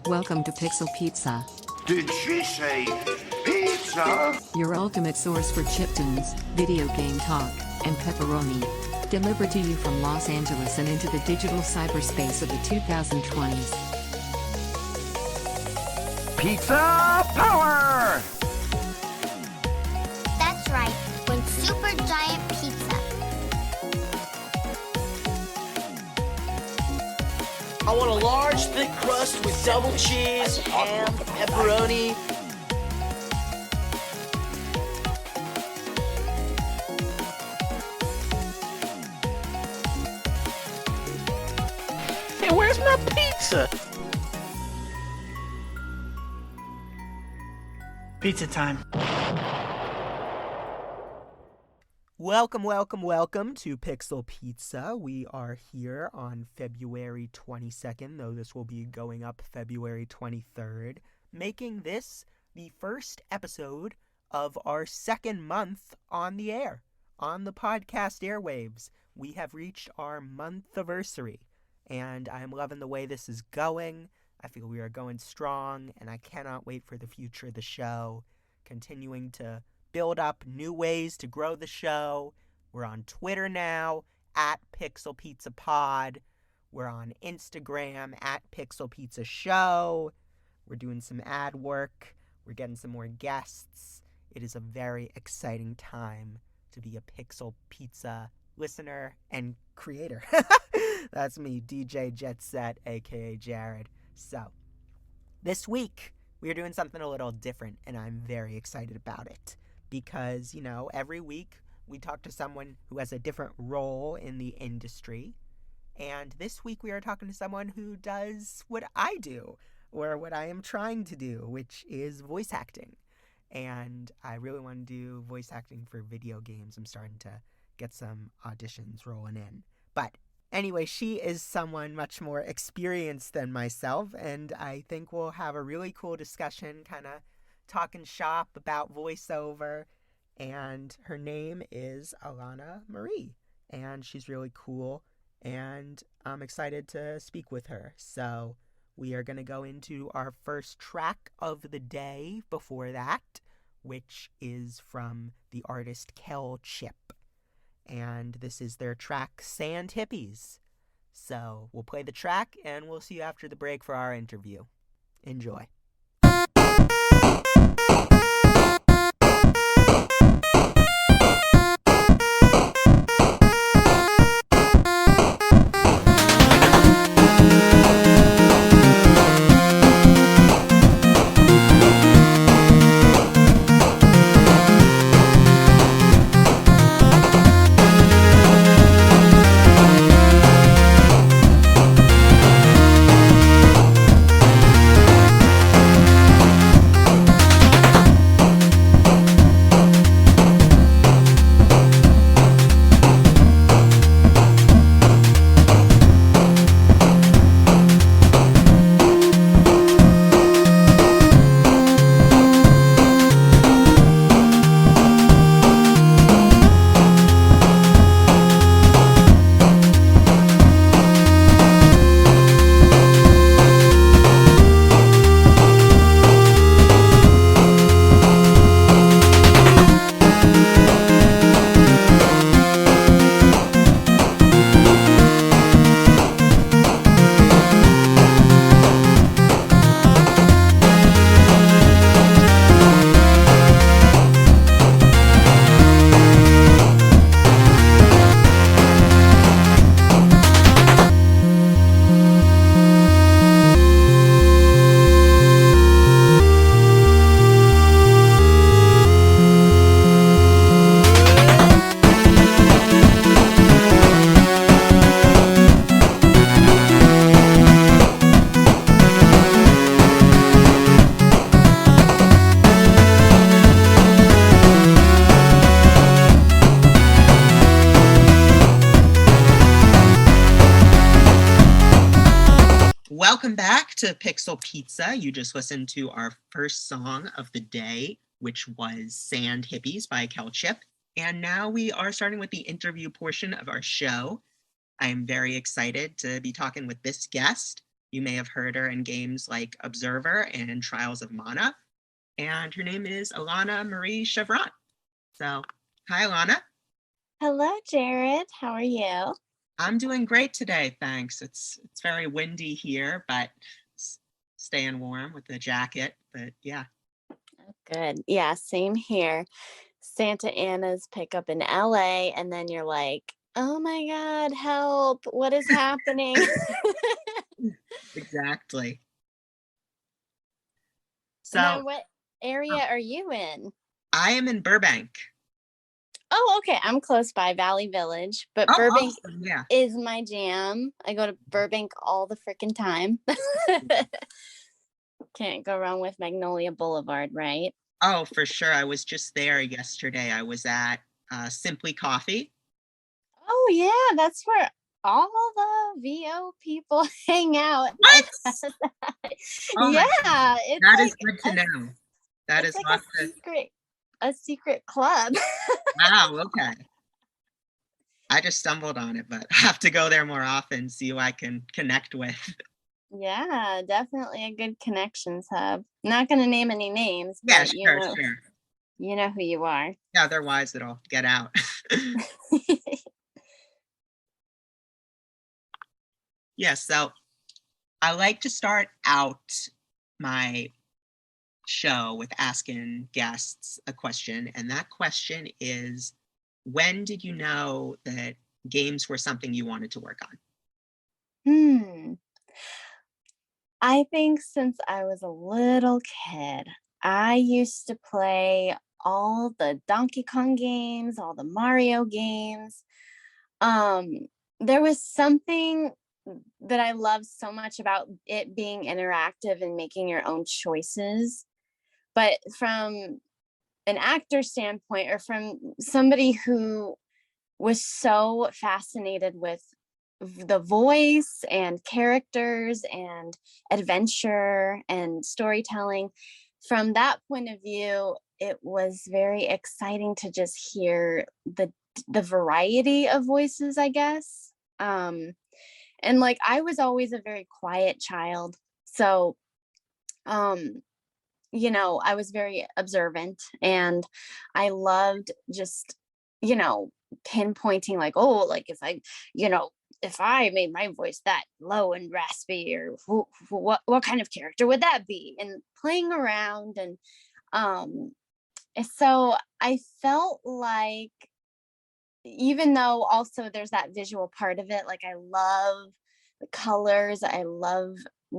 Welcome to Pixel Pizza, Did she say pizza? your ultimate source for chiptunes, video game talk, and pepperoni. Delivered to you from Los Angeles and into the digital cyberspace of the 2020s. Pizza power! That's right, when super giant pizza. I want a large, thick crust with double cheese, ham, pepperoni. Hey, where's my pizza? Pizza time. Welcome to Pixel Pizza. We are here on February 22nd, though this will be going up February 23rd, making this the first episode of our second month on the air, on the podcast airwaves. We have reached our month-iversary, and I'm loving the way this is going. I feel we are going strong, and I cannot wait for the future of the show, continuing to build up new ways to grow the show. We're on Twitter now, at Pixel Pizza Pod. We're on Instagram, at Pixel Pizza Show. We're doing some ad work. We're getting some more guests. It is a very exciting time to be a Pixel Pizza listener and creator. That's me, DJ Jet Set, aka Jared. So, this week, we are doing something a little different, and I'm very excited about it. Because, every week we talk to someone who has a different role in the industry. And this week we are talking to someone who does what I do, or what I am trying to do, which is voice acting. And I really want to do voice acting for video games. I'm starting to get some auditions rolling in. But anyway, she is someone much more experienced than myself, and I think we'll have a really cool discussion, kind of talking shop about voiceover. And her name is Alana Marie, and she's really cool, and I'm excited to speak with her. So we are going to go into our first track of the day before that, which is from the artist KELChip, and this is their track Sand Hippies. So we'll play the track, and we'll see you after the break for our interview. Enjoy. Welcome back to Pixel Pizza. You just listened to our first song of the day, which was Sand Hippies by KELChip. And now we are starting with the interview portion of our show. I am very excited to be talking with this guest. You may have heard her in games like Observer and Trials of Mana. And her name is Alana Marie Cheuvront. So, hi, Alana. Hello, Jared. How are you? I'm doing great today, thanks. It's very windy here, but staying warm with the jacket. But yeah. Good. Yeah, same here. Santa Ana's pick up in LA, and then you're like, oh my God, help. What is happening? Exactly. And then So what area are you in? I am in Burbank. Oh, okay. I'm close by Valley Village, but Oh, Burbank awesome. Yeah. is my jam. I go to Burbank all the freaking time. Can't go wrong with Magnolia Boulevard, right? Oh, for sure. I was just there yesterday. I was at Simply Coffee. Oh yeah, that's where all the VO people hang out. What? Oh my God. Yeah, it's That like is good to know. That it's is like a secret club. wow, okay. I just stumbled on it, but I have to go there more often, see who I can connect with. Yeah, definitely a good connections hub. Not gonna name any names, Yeah, but sure. you know who you are. Yeah, otherwise it'll get out. Yeah, so I like to start out my show with asking guests a question, and that question is, when did you know that games were something you wanted to work on? Hmm. I think since I was a little kid, I used to play all the Donkey Kong games, all the Mario games. Um, there was something that I love so much about it being interactive and making your own choices. But from an actor standpoint, or from somebody who was so fascinated with the voice and characters and adventure and storytelling, from that point of view, it was very exciting to just hear the variety of voices, I guess. And like I was always a very quiet child, so um I was very observant, and I loved just pinpointing, like, oh, like if I made my voice that low and raspy, or what kind of character would that be, and playing around. And um so I felt like, even though also there's that visual part of it, like I love the colors, I love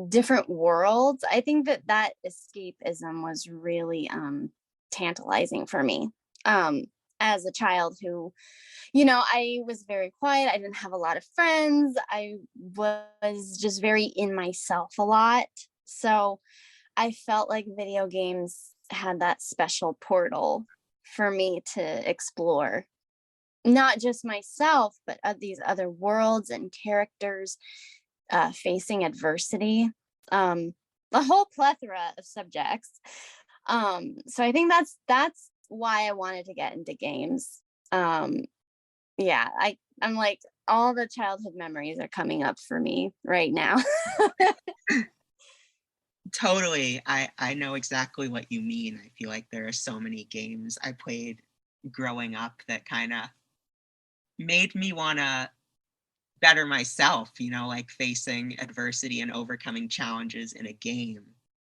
different worlds, I think that escapism was really tantalizing for me, um as a child who, I was very quiet, I didn't have a lot of friends, I was just very in myself a lot. So I felt like video games had that special portal for me to explore not just myself, but these other worlds and characters facing adversity, a whole plethora of subjects. So I think that's why I wanted to get into games. Yeah, I'm like, all the childhood memories are coming up for me right now. Totally. I know exactly what you mean. I feel like there are so many games I played growing up that kind of made me want to better myself, like facing adversity and overcoming challenges in a game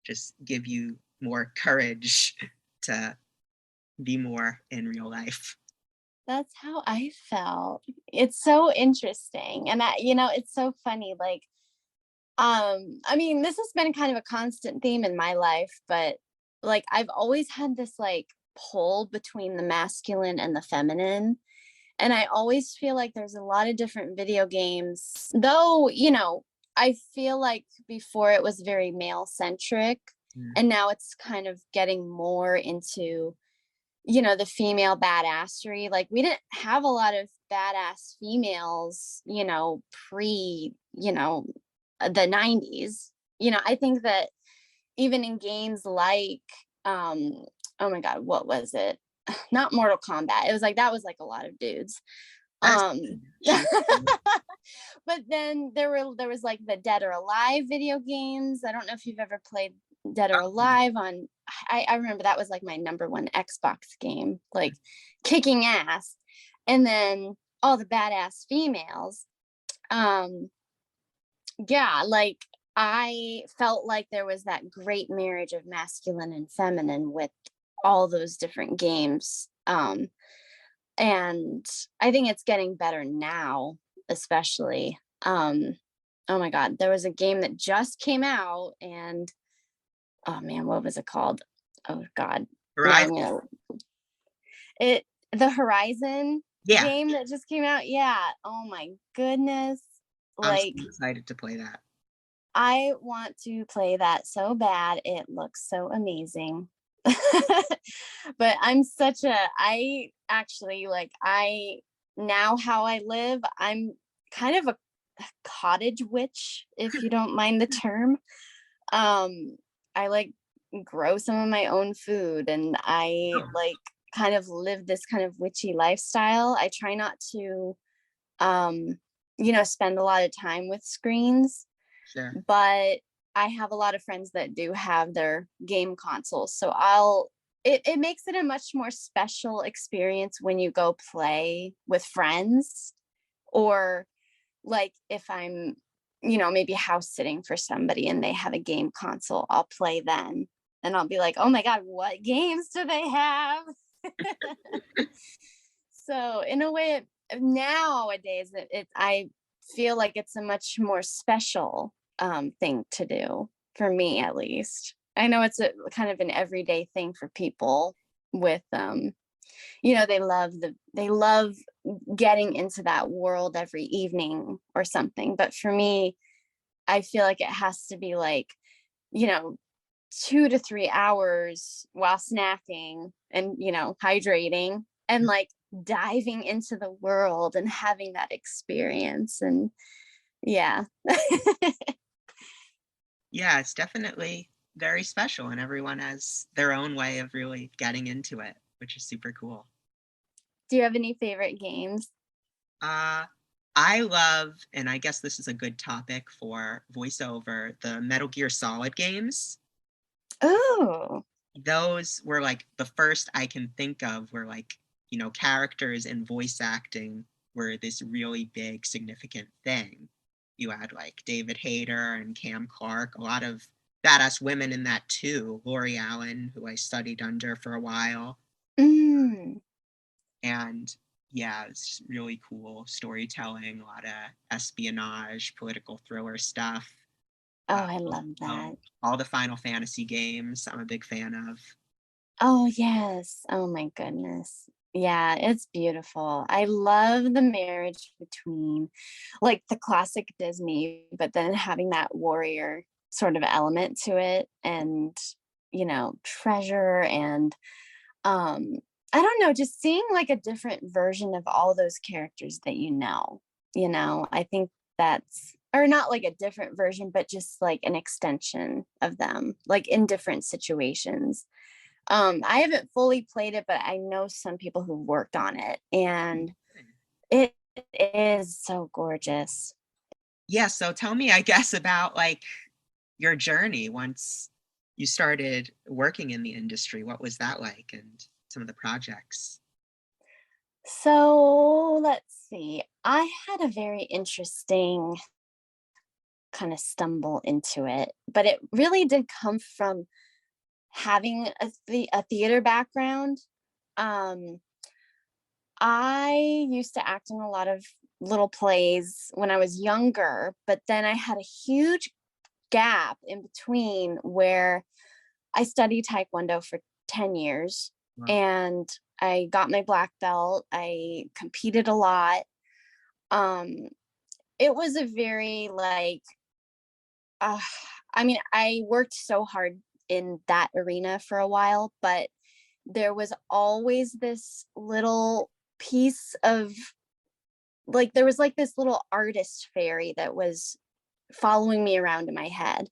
just give you more courage to be more in real life. That's how I felt. It's so interesting. And it's so funny. Like, I mean, this has been kind of a constant theme in my life, but like I've always had this like pull between the masculine and the feminine. And I always feel like there's a lot of different video games, though, I feel like before it was very male centric, and now it's kind of getting more into, the female badassery. Like we didn't have a lot of badass females, pre, the 90s. I think that even in games like, oh my God, what was it? Not Mortal Kombat. It was like, that was like a lot of dudes. That's Um, true. But then there was like the Dead or Alive video games. I don't know if you've ever played Dead or Alive on. I remember that was like my number one Xbox game, like kicking ass. And then all the badass females. Yeah, like I felt like there was that great marriage of masculine and feminine with all those different games. And I think it's getting better now, especially. Oh my God, there was a game that just came out, and oh man, what was it called? Oh God, now I'm Horizon. gonna the Horizon Yeah, game that just came out. Yeah. Oh my goodness. I'm so Like excited to play that. I want to play that so bad. It looks so amazing. But I actually like, now how I live, I'm kind of a cottage witch, if you don't mind the term. I like grow some of my own food, and I like kind of live this kind of witchy lifestyle. I try not to, spend a lot of time with screens, Sure. but I have a lot of friends that do have their game consoles. So it makes it a much more special experience when you go play with friends, or like if I'm, maybe house sitting for somebody and they have a game console, I'll play then. And I'll be like, oh my God, what games do they have? So in a way, nowadays, I feel like it's a much more special thing to do, for me at least. I know it's a kind of an everyday thing for people with they love getting into that world every evening or something. But for me, I feel like it has to be like, 2 to 3 hours while snacking and, hydrating and like diving into the world and having that experience. And yeah. Yeah, it's definitely very special, and everyone has their own way of really getting into it, which is super cool. Do you have any favorite games? Uh, I love, and I guess this is a good topic for voiceover, the Metal Gear Solid games. Oh, Those were like the first I can think of where like, characters and voice acting were this really big, significant thing. You had like David Hayter and Cam Clark, a lot of badass women in that too. Lori Allen, who I studied under for a while. mm. And yeah, it's really cool storytelling, a lot of espionage, political thriller stuff. Oh, Uh, I love that. all the Final Fantasy games, I'm a big fan of. Oh, yes. Oh my goodness. Yeah, it's beautiful. I love the marriage between like the classic Disney, but then having that warrior sort of element to it, and, treasure, and um I don't know, just seeing like a different version of all those characters that I think that's, or not like a different version, but just like an extension of them, like in different situations. I haven't fully played it, but I know some people who worked on it, and it is so gorgeous. Yeah, so tell me, I guess, about like your journey once you started working in the industry. What was that like, and some of the projects? So let's see. I had a very interesting kind of stumble into it, but it really did come from having a theater background. Um, I used to act in a lot of little plays when I was younger, but then I had a huge gap in between where I studied Taekwondo for 10 years, Wow. and I got my black belt. I competed a lot. Um, it was a very like, uh, I worked so hard in that arena for a while, but there was always this little piece of like, there was like this little artist fairy that was following me around in my head.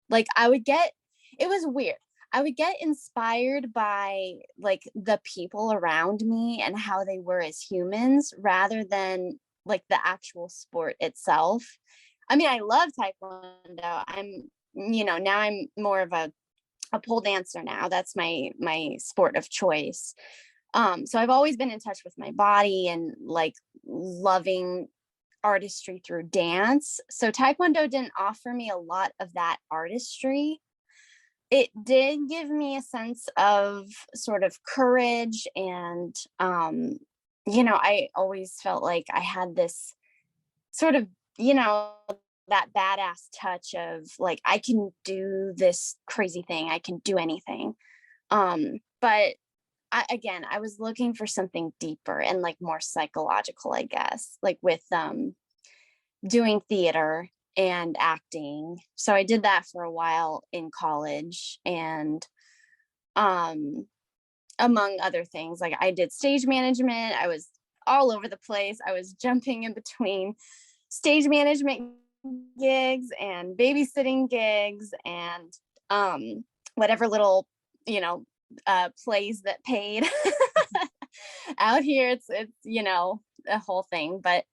Like it was weird. I would get inspired by like the people around me and how they were as humans, rather than like the actual sport itself. I mean, I love Taekwondo. Now I'm more of a pole dancer now. That's my sport of choice. So I've always been in touch with my body and like loving artistry through dance. So Taekwondo didn't offer me a lot of that artistry. It did give me a sense of sort of courage and I always felt like I had this sort of, that badass touch of like, I can do this crazy thing. I can do anything. But I was looking for something deeper and like more psychological, I guess, like with doing theater and acting. So I did that for a while in college, and among other things, like I did stage management. I was all over the place. I was jumping in between stage management gigs and babysitting gigs and whatever little, plays that paid. Out here it's a whole thing. But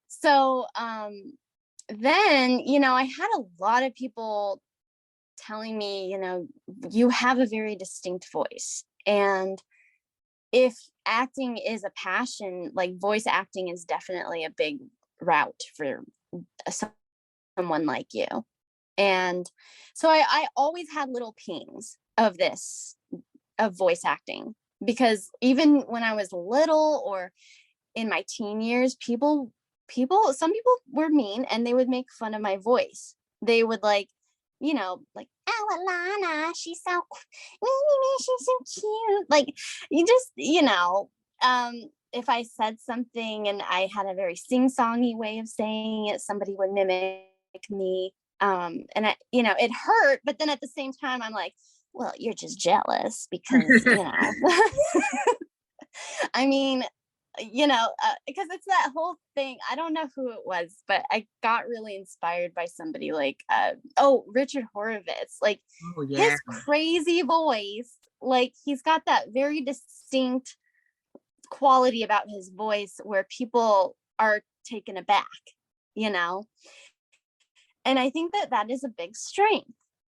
so then I had a lot of people telling me, you have a very distinct voice, and if acting is a passion, like voice acting is definitely a big route for someone like you. And so I always had little pings of voice acting, because even when I was little or in my teen years, some people were mean and they would make fun of my voice. They would like, oh, Alana, she's so cute. Like, you just, if I said something and I had a very sing-songy way of saying it, somebody would mimic me. And it hurt, but then at the same time, I'm like, well, you're just jealous because, I mean, because it's that whole thing. I don't know who it was, but I got really inspired by somebody like, Richard Horowitz, like Oh yeah. his crazy voice, like he's got that very distinct quality about his voice where people are taken aback, and I think that is a big strength,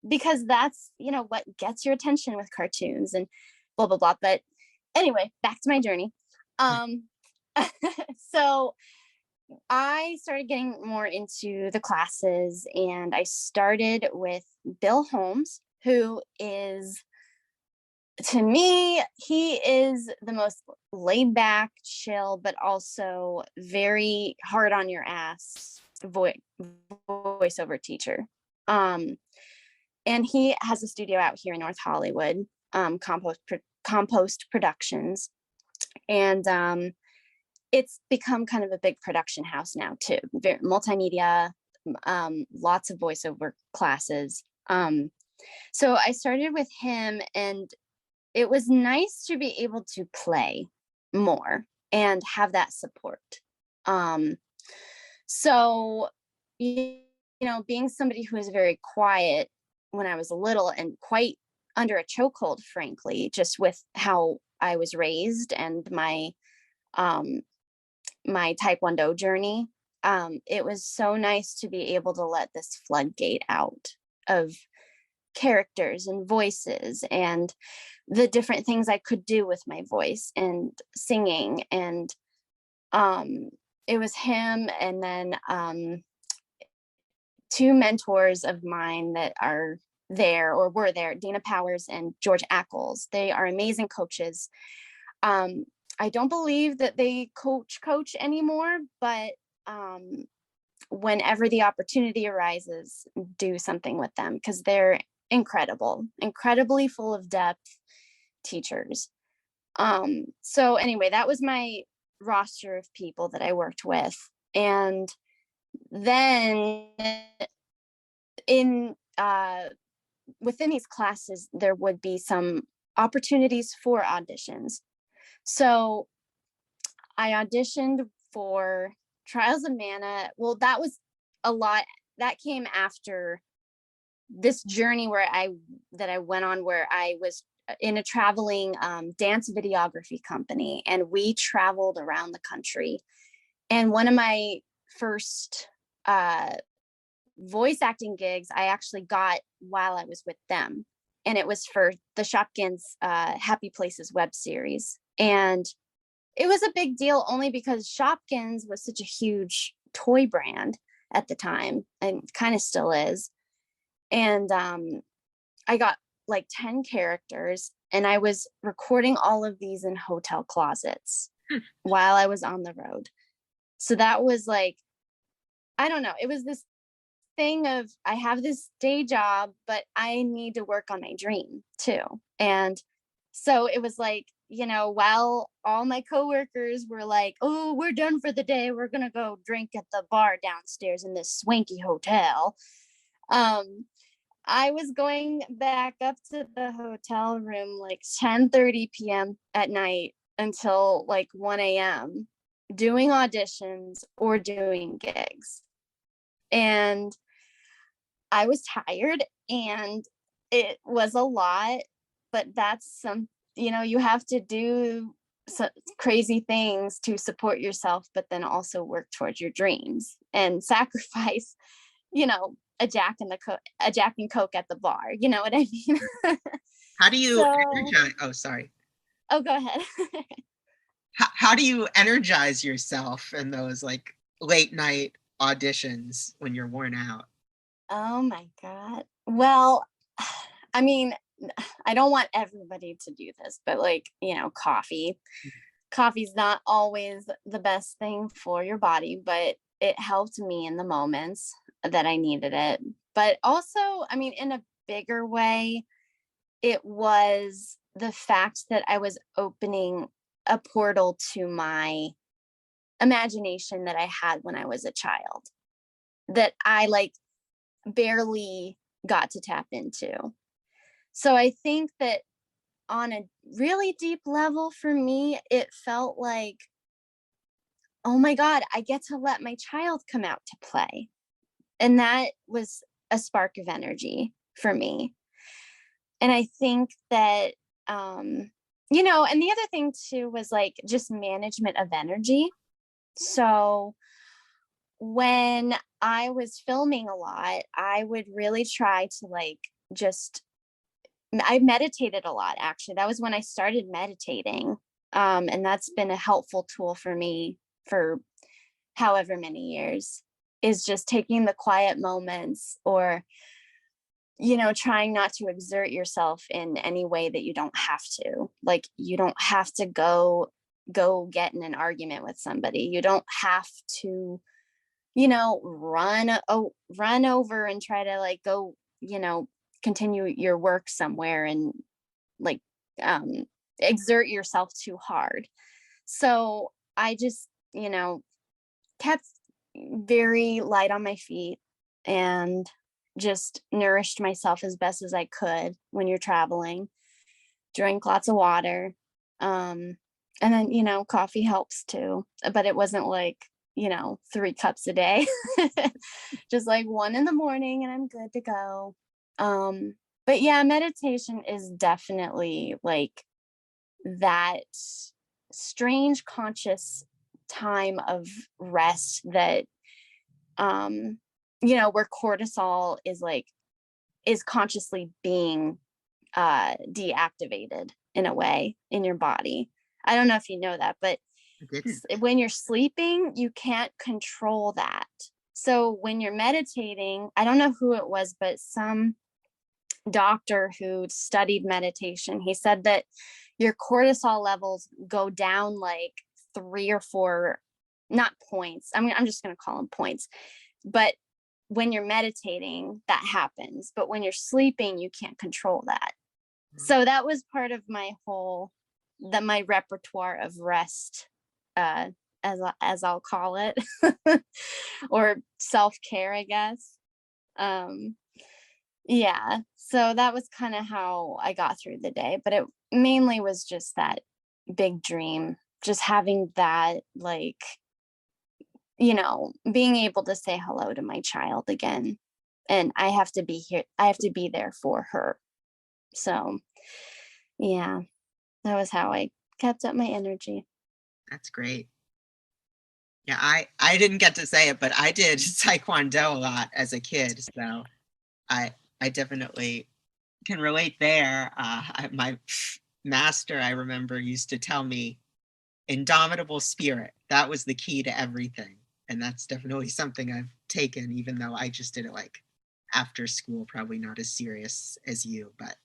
because that's, what gets your attention with cartoons and blah, blah, blah. But anyway, back to my journey. So I started getting more into the classes, and I started with Bill Holmes, who is, to me, he is the most laid back, chill, but also very hard on your ass voiceover teacher. And he has a studio out here in North Hollywood, Compost Productions. And it's become kind of a big production house now too. Very multimedia, lots of voiceover classes. So I started with him, and it was nice to be able to play more and have that support. So, being somebody who was very quiet when I was little and quite under a chokehold, frankly, just with how I was raised and my my Taekwondo journey, it was so nice to be able to let this floodgate out of characters and voices and the different things I could do with my voice and singing. And it was him, and then two mentors of mine that are there or were there, Dana Powers and George Ackles. They are amazing coaches. I don't believe that they coach anymore, but whenever the opportunity arises, do something with them, because they're incredibly full of depth teachers. So anyway, that was my roster of people that I worked with. And then in within these classes, there would be some opportunities for auditions. So I auditioned for Trials of Mana. Well, that was a lot. That came after this journey that I went on, where I was in a traveling dance videography company, and we traveled around the country And one of my first voice acting gigs I actually got while I was with them. And it was for the Shopkins Happy Places web series. And it was a big deal only because Shopkins was such a huge toy brand at the time, and kind of still is. And I got like 10 characters, and I was recording all of these in hotel closets while I was on the road. So that was like, I don't know, it was this thing of, I have this day job, but I need to work on my dream too. And so it was like, you know, while all my coworkers were like, oh, we're done for the day, we're gonna go drink at the bar downstairs in this swanky hotel, I was going back up to the hotel room like 10:30 p.m. at night until like 1 a.m. doing auditions or doing gigs. And I was tired and it was a lot, but that's some, you know, you have to do crazy things to support yourself, but then also work towards your dreams and sacrifice, you know, a Jack and Coke at the bar. You know what I mean? How do you So, energize? Oh, sorry. oh, go ahead. How do you energize yourself in those like late night auditions when you're worn out? Oh my God. Well, I mean, I don't want everybody to do this, but like, you know, coffee's not always the best thing for your body, but it helped me in the moments that I needed it. But also, I mean, in a bigger way, it was the fact that I was opening a portal to my imagination that I had when I was a child, that I like barely got to tap into. So I think that on a really deep level for me, it felt like, oh my God, I get to let my child come out to play. And that was a spark of energy for me. And I think that, you know, and the other thing too was like just management of energy. So when I was filming a lot, I would really try to like just, I meditated a lot actually. That was when I started meditating. And that's been a helpful tool for me for however many years, is just taking the quiet moments, or, you know, trying not to exert yourself in any way that you don't have to. Like, you don't have to go get in an argument with somebody. You don't have to, you know, run over and try to like go, you know, continue your work somewhere and like exert yourself too hard. So I just, you know, kept very light on my feet and just nourished myself as best as I could when you're traveling. Drank lots of water. And then, you know, coffee helps too, but it wasn't like, you know, 3 cups a day, just like 1 in the morning and I'm good to go. But yeah, meditation is definitely like that strange conscious time of rest that, you know, where cortisol is consciously being deactivated in a way in your body. I don't know if you know that, but when you're sleeping, you can't control that. So when you're meditating, I don't know who it was, but some doctor who studied meditation, he said that your cortisol levels go down like 3 or 4, not points. I mean, I'm just going to call them points. But when you're meditating, that happens. But when you're sleeping, you can't control that. So that was part of my my repertoire of rest, as I'll call it, or self-care, I guess. Yeah, so that was kind of how I got through the day, but it mainly was just that big dream, just having that, like, you know, being able to say hello to my child again. And I have to be here, I have to be there for her. So yeah, that was how I kept up my energy. That's great. Yeah, I didn't get to say it, but I did Taekwondo a lot as a kid, so I definitely can relate there. My master, I remember, used to tell me, indomitable spirit. That was the key to everything. And that's definitely something I've taken, even though I just did it like after school, probably not as serious as you, but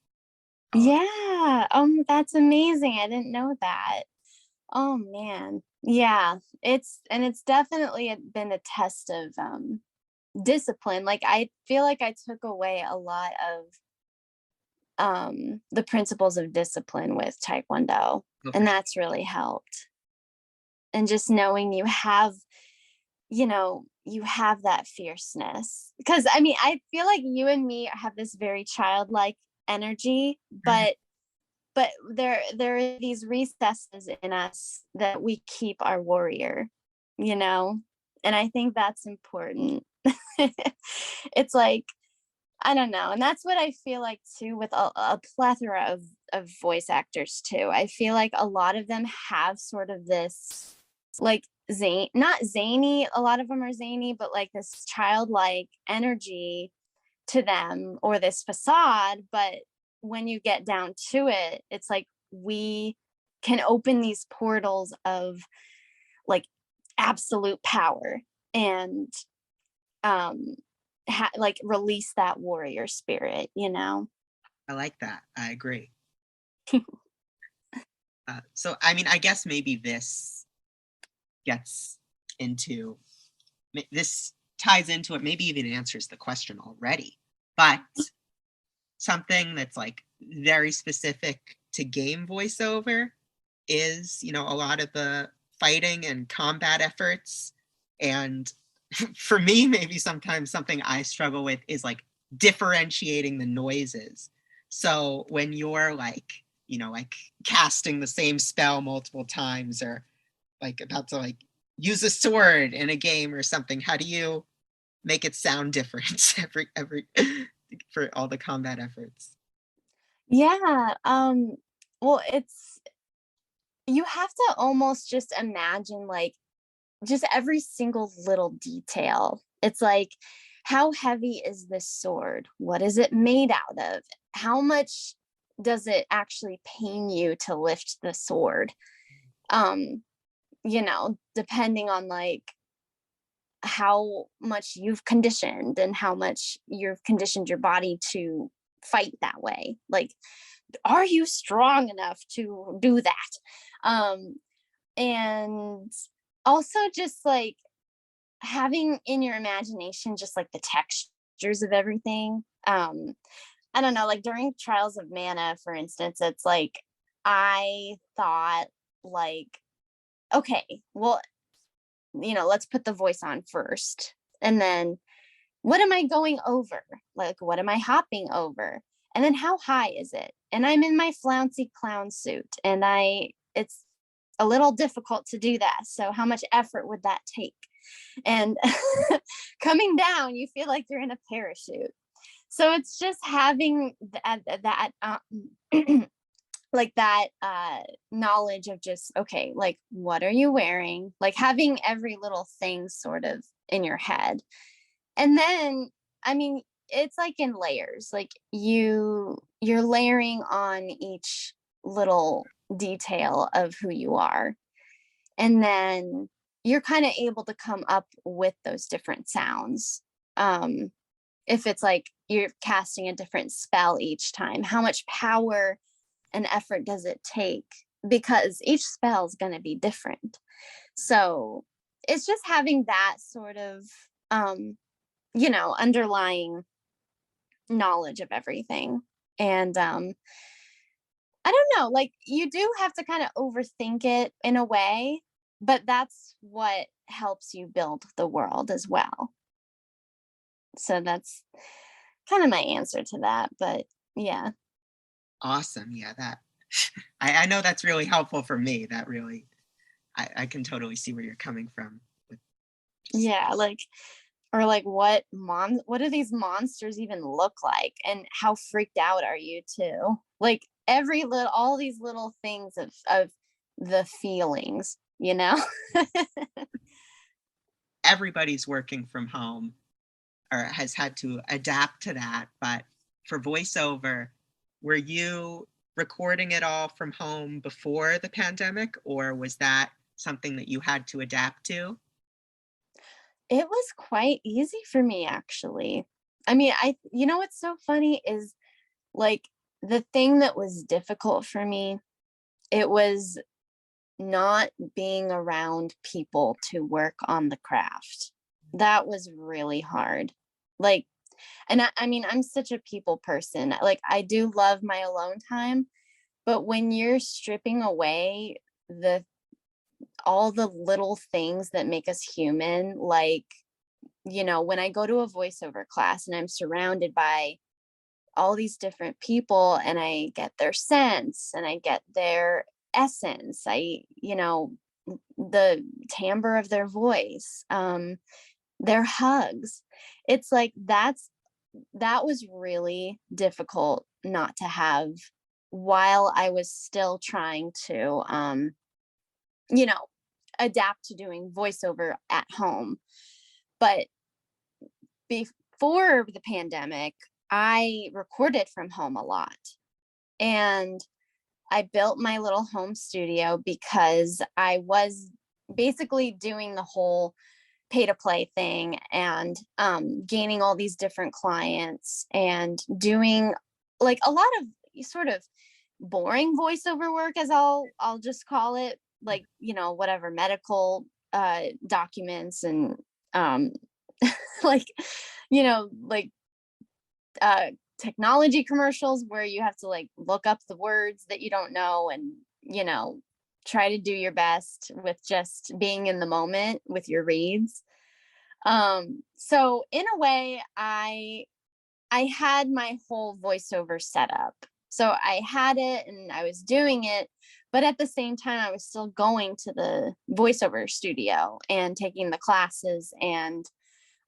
Yeah. That's amazing. I didn't know that. Oh man. Yeah. It's definitely been a test of discipline. Like I feel like I took away a lot of the principles of discipline with Taekwondo. okay. And that's really helped. And just knowing you have that fierceness. Because I mean, I feel like you and me have this very childlike energy, Mhm. but there are these recesses in us that we keep our warrior, you know? And I think that's important. It's like, I don't know. And that's what I feel like too with a plethora of voice actors too. I feel like a lot of them have sort of this like not zany, a lot of them are zany, but like this childlike energy to them or this facade. But when you get down to it, it's like we can open these portals of like absolute power and like release that warrior spirit, you know? I like that. I agree. So, I mean, I guess maybe this gets into, this ties into it, maybe even answers the question already. But something that's like very specific to game voiceover is, a lot of the fighting and combat efforts. And for me, maybe sometimes something I struggle with is like differentiating the noises. So when you're like, like casting the same spell multiple times, or like about to like use a sword in a game or something, how do you make it sound different every for all the combat efforts? Yeah. Well, you have to almost just imagine like just every single little detail. It's like, how heavy is this sword? What is it made out of? How much does it actually pain you to lift the sword? Depending on like how much you've conditioned and how much you've conditioned your body to fight that way. Like, are you strong enough to do that? And also just like having in your imagination just like the textures of everything. I don't know, like during Trials of Mana, for instance, it's like I thought like, okay, well, let's put the voice on first. And then what am I going over? Like, what am I hopping over? And then how high is it? And I'm in my flouncy clown suit and it's a little difficult to do that. So how much effort would that take? And coming down, you feel like you're in a parachute. So it's just having that like that knowledge of just, okay, like what are you wearing? Like having every little thing sort of in your head. And then, I mean, it's like in layers, like you're layering on each little detail of who you are. And then you're kind of able to come up with those different sounds. If it's like you're casting a different spell each time, how much power and effort does it take? Because each spell is going to be different. So it's just having that sort of, underlying knowledge of everything. And I don't know, like you do have to kind of overthink it in a way, but that's what helps you build the world as well. So that's kind of my answer to that. But yeah. Awesome. Yeah, that I know that's really helpful for me. That really, I can totally see where you're coming from. Yeah, like or like what do these monsters even look like and how freaked out are you too? Like all these little things of the feelings, you know? everybody's working from home or has had to adapt to that. But for voiceover, were you recording it all from home before the pandemic, or was that something that you had to adapt to? It was quite easy for me, actually. I mean, what's so funny is like the thing that was difficult for me, it was not being around people to work on the craft. That was really hard. Like, and I mean, I'm such a people person. Like, I do love my alone time, but when you're stripping away the all the little things that make us human, like, when I go to a voiceover class and I'm surrounded by all these different people and I get their sense and I get their essence, the timbre of their voice, their hugs. It's like that was really difficult not to have while I was still trying to you know, adapt to doing voiceover at home. But before the pandemic, I recorded from home a lot. And I built my little home studio because I was basically doing the whole pay to play thing and gaining all these different clients and doing like a lot of sort of boring voiceover work, as I'll just call it, like, whatever medical documents and like, like technology commercials where you have to like look up the words that you don't know and try to do your best with just being in the moment with your reads. So in a way, I had my whole voiceover set up. So I had it and I was doing it, but at the same time I was still going to the voiceover studio and taking the classes. And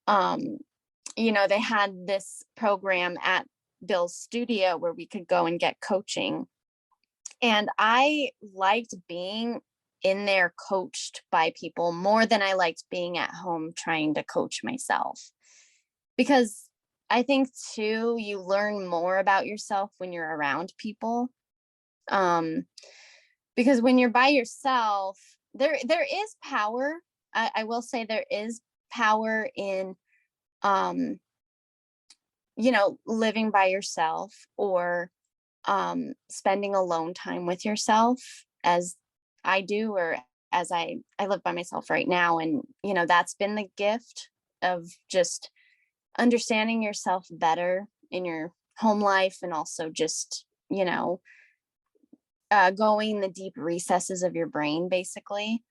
they had this program at Bill's studio where we could go and get coaching. And I liked being in there coached by people more than I liked being at home trying to coach myself. Because I think too, you learn more about yourself when you're around people. Because when you're by yourself, there is power. I will say there is power in living by yourself or spending alone time with yourself, as I do, or as I live by myself right now. And that's been the gift of just understanding yourself better in your home life, and also just going the deep recesses of your brain, basically.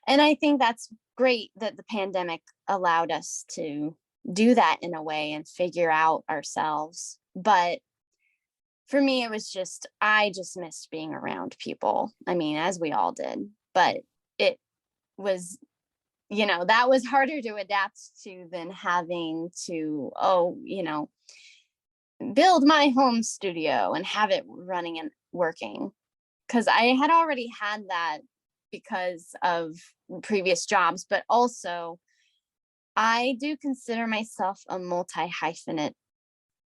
And I think that's great that the pandemic allowed us to do that in a way and figure out ourselves. But for me, it was I just missed being around people. I mean, as we all did, but it was, that was harder to adapt to than having to, build my home studio and have it running and working. Because I had already had that because of previous jobs, but also I do consider myself a multi-hyphenate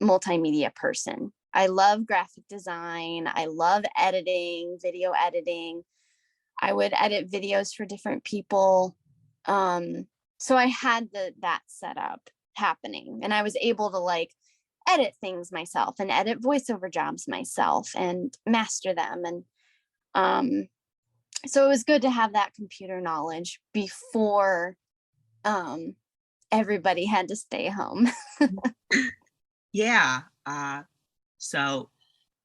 multimedia person. I love graphic design. I love editing, video editing. I would edit videos for different people. So I had that setup happening, and I was able to like edit things myself and edit voiceover jobs myself and master them. And so it was good to have that computer knowledge before everybody had to stay home. Yeah. So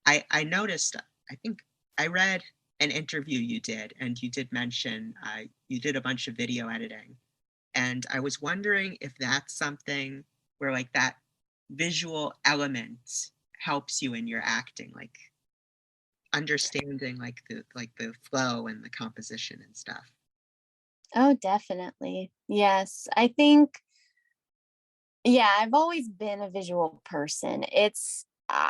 I noticed, I think I read an interview you did, and you did mention you did a bunch of video editing. And I was wondering if that's something where like that visual element helps you in your acting, like understanding like the flow and the composition and stuff. Oh, definitely. Yes. I think, yeah, I've always been a visual person. It's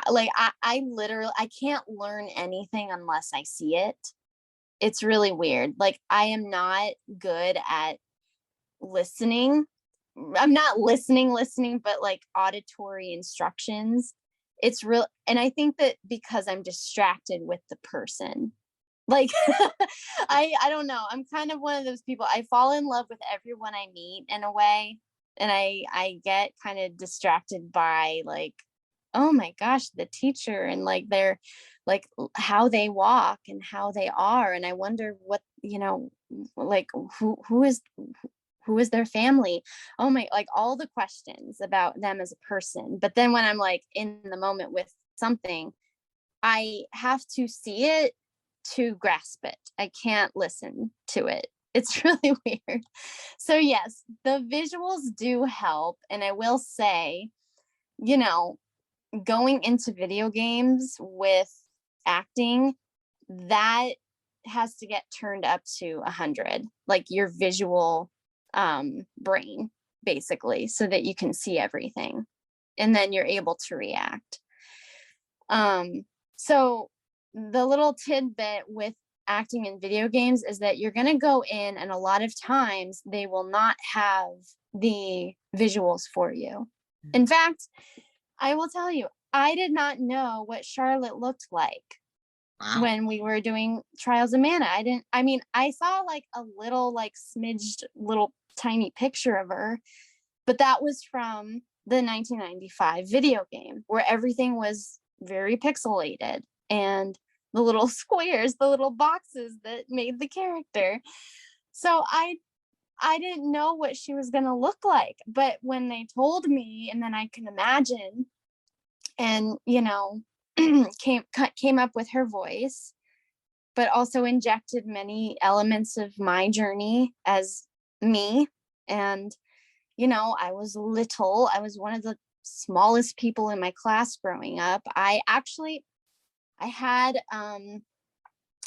like I literally I can't learn anything unless I see it. It's really weird. Like I am not good at listening. I'm not listening, but like auditory instructions. It's real. And I think that because I'm distracted with the person, like I don't know. I'm kind of one of those people. I fall in love with everyone I meet in a way. And I get kind of distracted by like, oh my gosh, the teacher and like their like how they walk and how they are. And I wonder what, like who is their family? Oh my, like all the questions about them as a person. But then when I'm like in the moment with something, I have to see it to grasp it. I can't listen to it. It's really weird. So yes, the visuals do help. And I will say, going into video games with acting, that has to get turned up to 100, like your visual brain, basically, so that you can see everything and then you're able to react. So the little tidbit with acting in video games is that you're going to go in and a lot of times they will not have the visuals for you. In fact, I will tell you, I did not know what Charlotte looked like. Wow. When we were doing Trials of Mana. I saw like a little like smidged little tiny picture of her, but that was from the 1995 video game where everything was very pixelated and the little squares, the little boxes that made the character. So I didn't know what she was going to look like, but when they told me, and then I can imagine, and came up with her voice, but also injected many elements of my journey as me. And I was little. I was one of the smallest people in my class growing up. I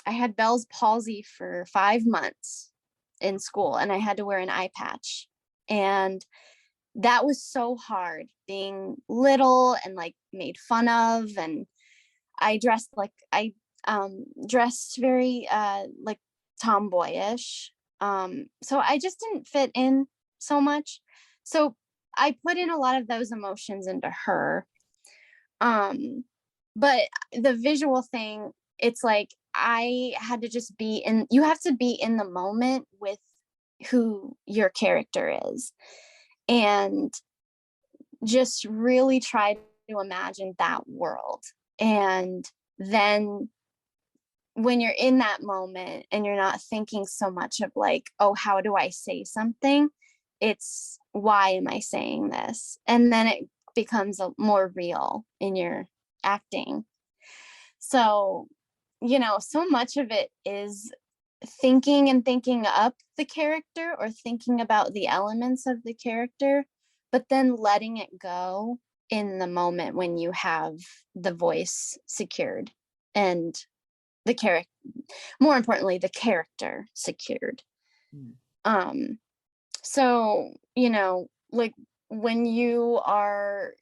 had Bell's palsy for 5 months in school, and I had to wear an eye patch. And that was so hard, being little and like made fun of. And I dressed very like tomboyish. So I just didn't fit in so much. So I put in a lot of those emotions into her. But the visual thing, it's like I had to just you have to be in the moment with who your character is and just really try to imagine that world. And then when you're in that moment and you're not thinking so much of like, oh, how do I say something? It's why am I saying this? And then it becomes more real in your acting. So, so much of it is thinking up the character or thinking about the elements of the character, but then letting it go in the moment when you have the voice secured and the character, more importantly, the character secured. So, like when you are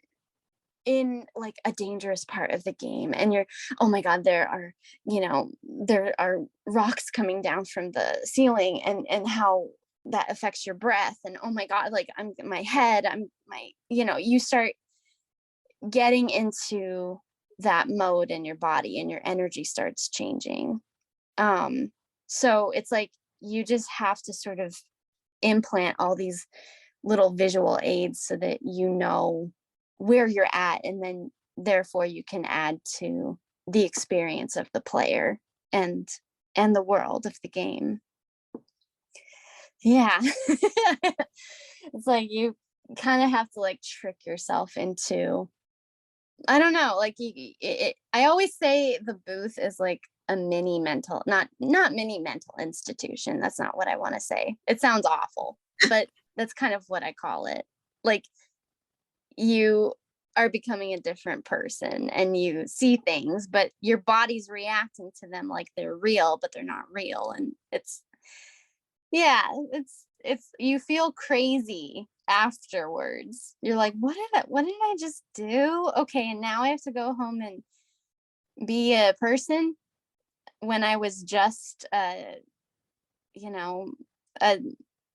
in like a dangerous part of the game and you're, oh my God, there are rocks coming down from the ceiling and how that affects your breath. And oh my God, like you start getting into that mode in your body and your energy starts changing. So it's like you just have to sort of implant all these little visual aids so that you know where you're at, and then therefore you can add to the experience of the player and the world of the game. Yeah. It's like you kind of have to like trick yourself into, I don't know, like I always say the booth is like a mini mental, not mini mental institution. That's not what I want to say. It sounds awful, but that's kind of what I call it. Like you are becoming a different person and you see things, but your body's reacting to them like they're real, but they're not real. And it's you feel crazy afterwards. You're like, what did I just do? Okay, and now I have to go home and be a person when I was just a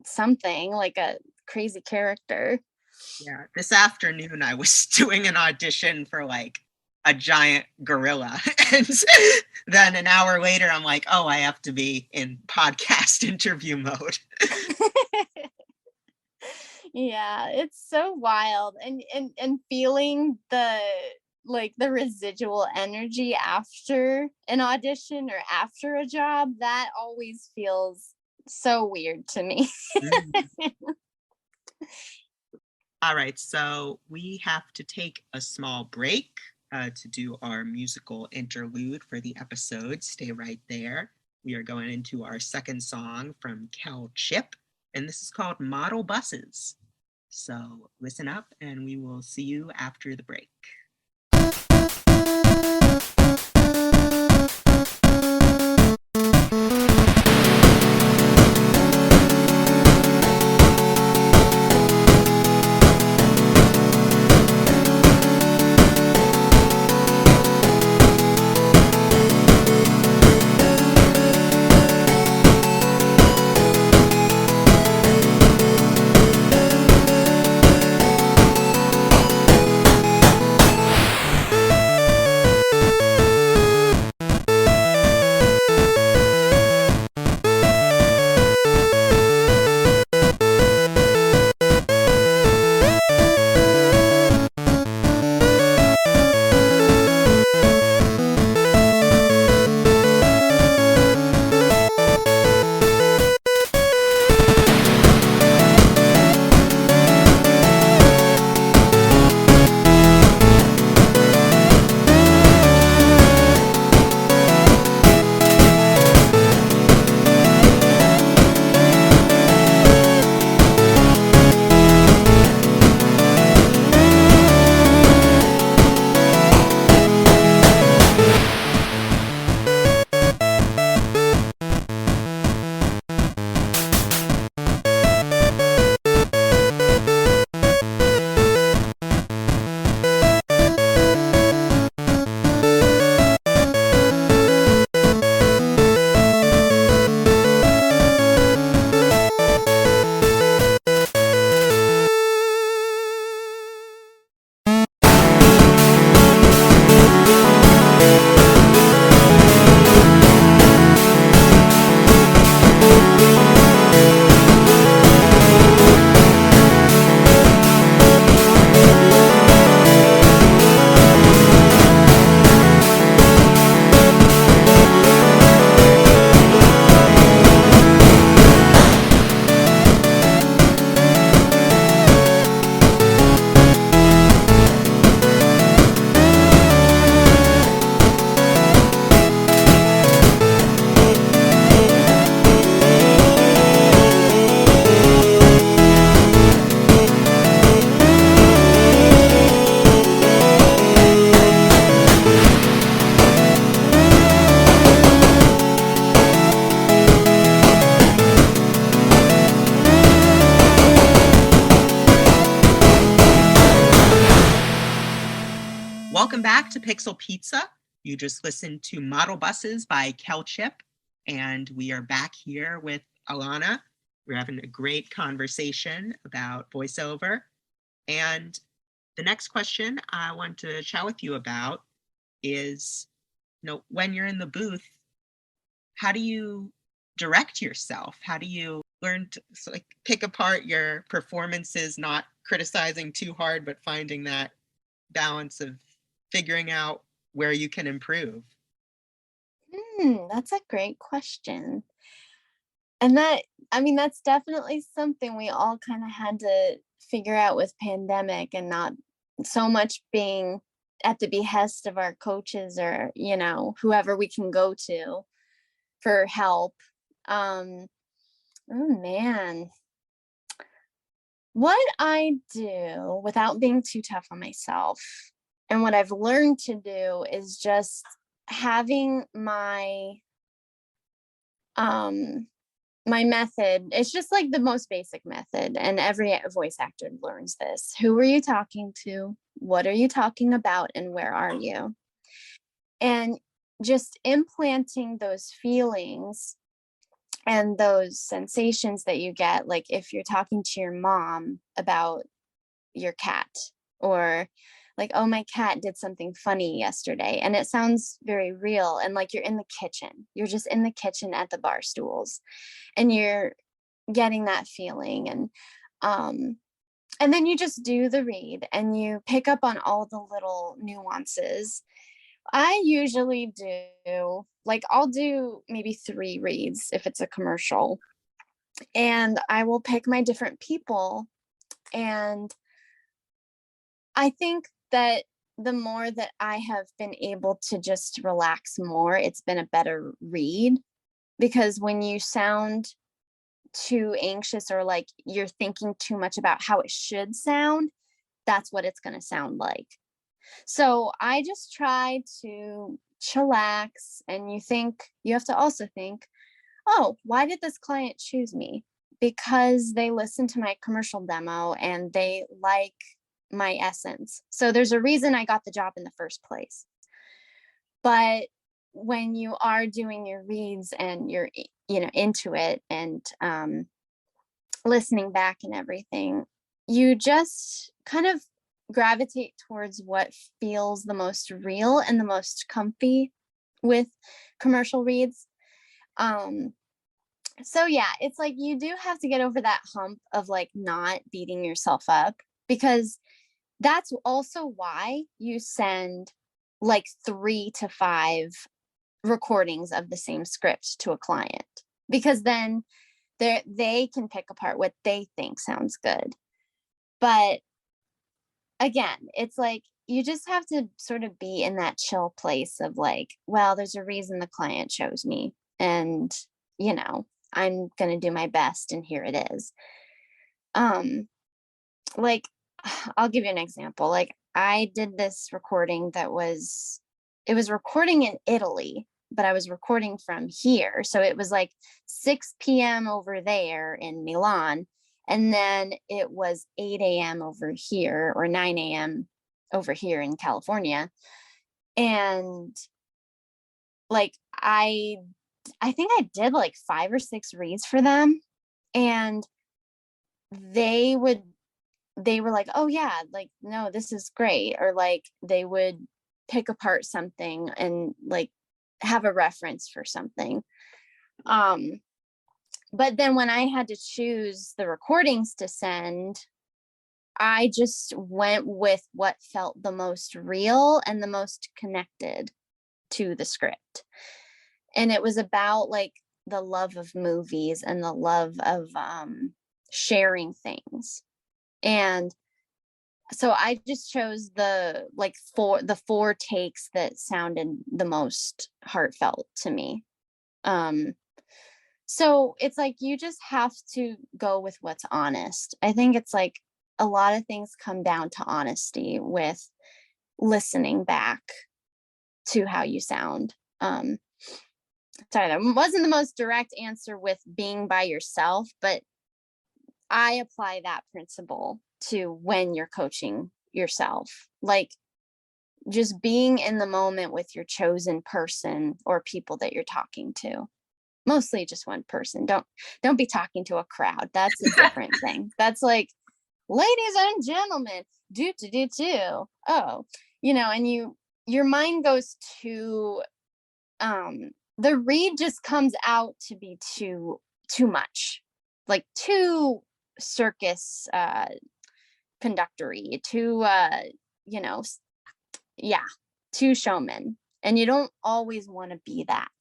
something like a crazy character. Yeah, this afternoon I was doing an audition for like a giant gorilla. And then an hour later, I'm like, oh, I have to be in podcast interview mode. Yeah, it's so wild. And feeling the like the residual energy after an audition or after a job, that always feels so weird to me. Mm. All right, so we have to take a small break to do our musical interlude for the episode. Stay right there. We are going into our second song from KELChip, and this is called Model Buses. So listen up, and we will see you after the break. Welcome back to Pixel Pizza. You just listened to Model Buses by KELChip, and we are back here with Alana. We're having a great conversation about voiceover. And the next question I want to chat with you about is, when you're in the booth, how do you direct yourself? How do you learn to pick apart your performances, not criticizing too hard, but finding that balance of figuring out where you can improve? That's a great question. And that's definitely something we all kind of had to figure out with pandemic, and not so much being at the behest of our coaches or, whoever we can go to for help. Oh man. What I do without being too tough on myself, and what I've learned to do, is just having my my method. It's just like the most basic method, and every voice actor learns this. Who are you talking to? What are you talking about? And where are you? And just implanting those feelings And those sensations that you get, like if you're talking to your mom about your cat, or like, oh, my cat did something funny yesterday, and it sounds very real, and like you're in the kitchen, you're just in the kitchen at the bar stools, and you're getting that feeling. And then you just do the read and you pick up on all the little nuances. I usually do, like, I'll do maybe 3 reads if it's a commercial, and I will pick my different people. And I think that the more that I have been able to just relax more, it's been a better read. Because when you sound too anxious, or like you're thinking too much about how it should sound, that's what it's going to sound like. So I just try to chillax, and you have to also think, oh, why did this client choose me? Because they listened to my commercial demo and they like my essence. So there's a reason I got the job in the first place. But when you are doing your reads and you're, into it, and listening back and everything, you just kind of gravitate towards what feels the most real and the most comfy with commercial reads. So yeah, it's like you do have to get over that hump of like not beating yourself up, because that's also why you send like 3 to 5 recordings of the same script to a client, because then they can pick apart what they think sounds good. But again, it's like you just have to sort of be in that chill place of like, well, there's a reason the client chose me, and I'm going to do my best, and here it is. Like, I'll give you an example. Like, I did this recording it was recording in Italy, but I was recording from here. So it was like 6 p.m. over there in Milan. And then it was 8 a.m. over here, or 9 a.m. over here in California. And like, I think I did like 5 or 6 reads for them. And they were like, oh yeah, like, no, this is great. Or like they would pick apart something and like have a reference for something. But then when I had to choose the recordings to send, I just went with what felt the most real and the most connected to the script. And it was about like the love of movies and the love of sharing things. And so I just chose the 4 takes that sounded the most heartfelt to me. So it's like you just have to go with what's honest. I think it's like a lot of things come down to honesty with listening back to how you sound. Sorry, that wasn't the most direct answer with being by yourself, but I apply that principle to when you're coaching yourself. Like, just being in the moment with your chosen person or people that you're talking to. Mostly just one person. Don't be talking to a crowd. That's a different thing. That's like, ladies and gentlemen, do. Oh, and your mind goes to the read just comes out to be too much, like too circus conductory, too too showman, and you don't always want to be that.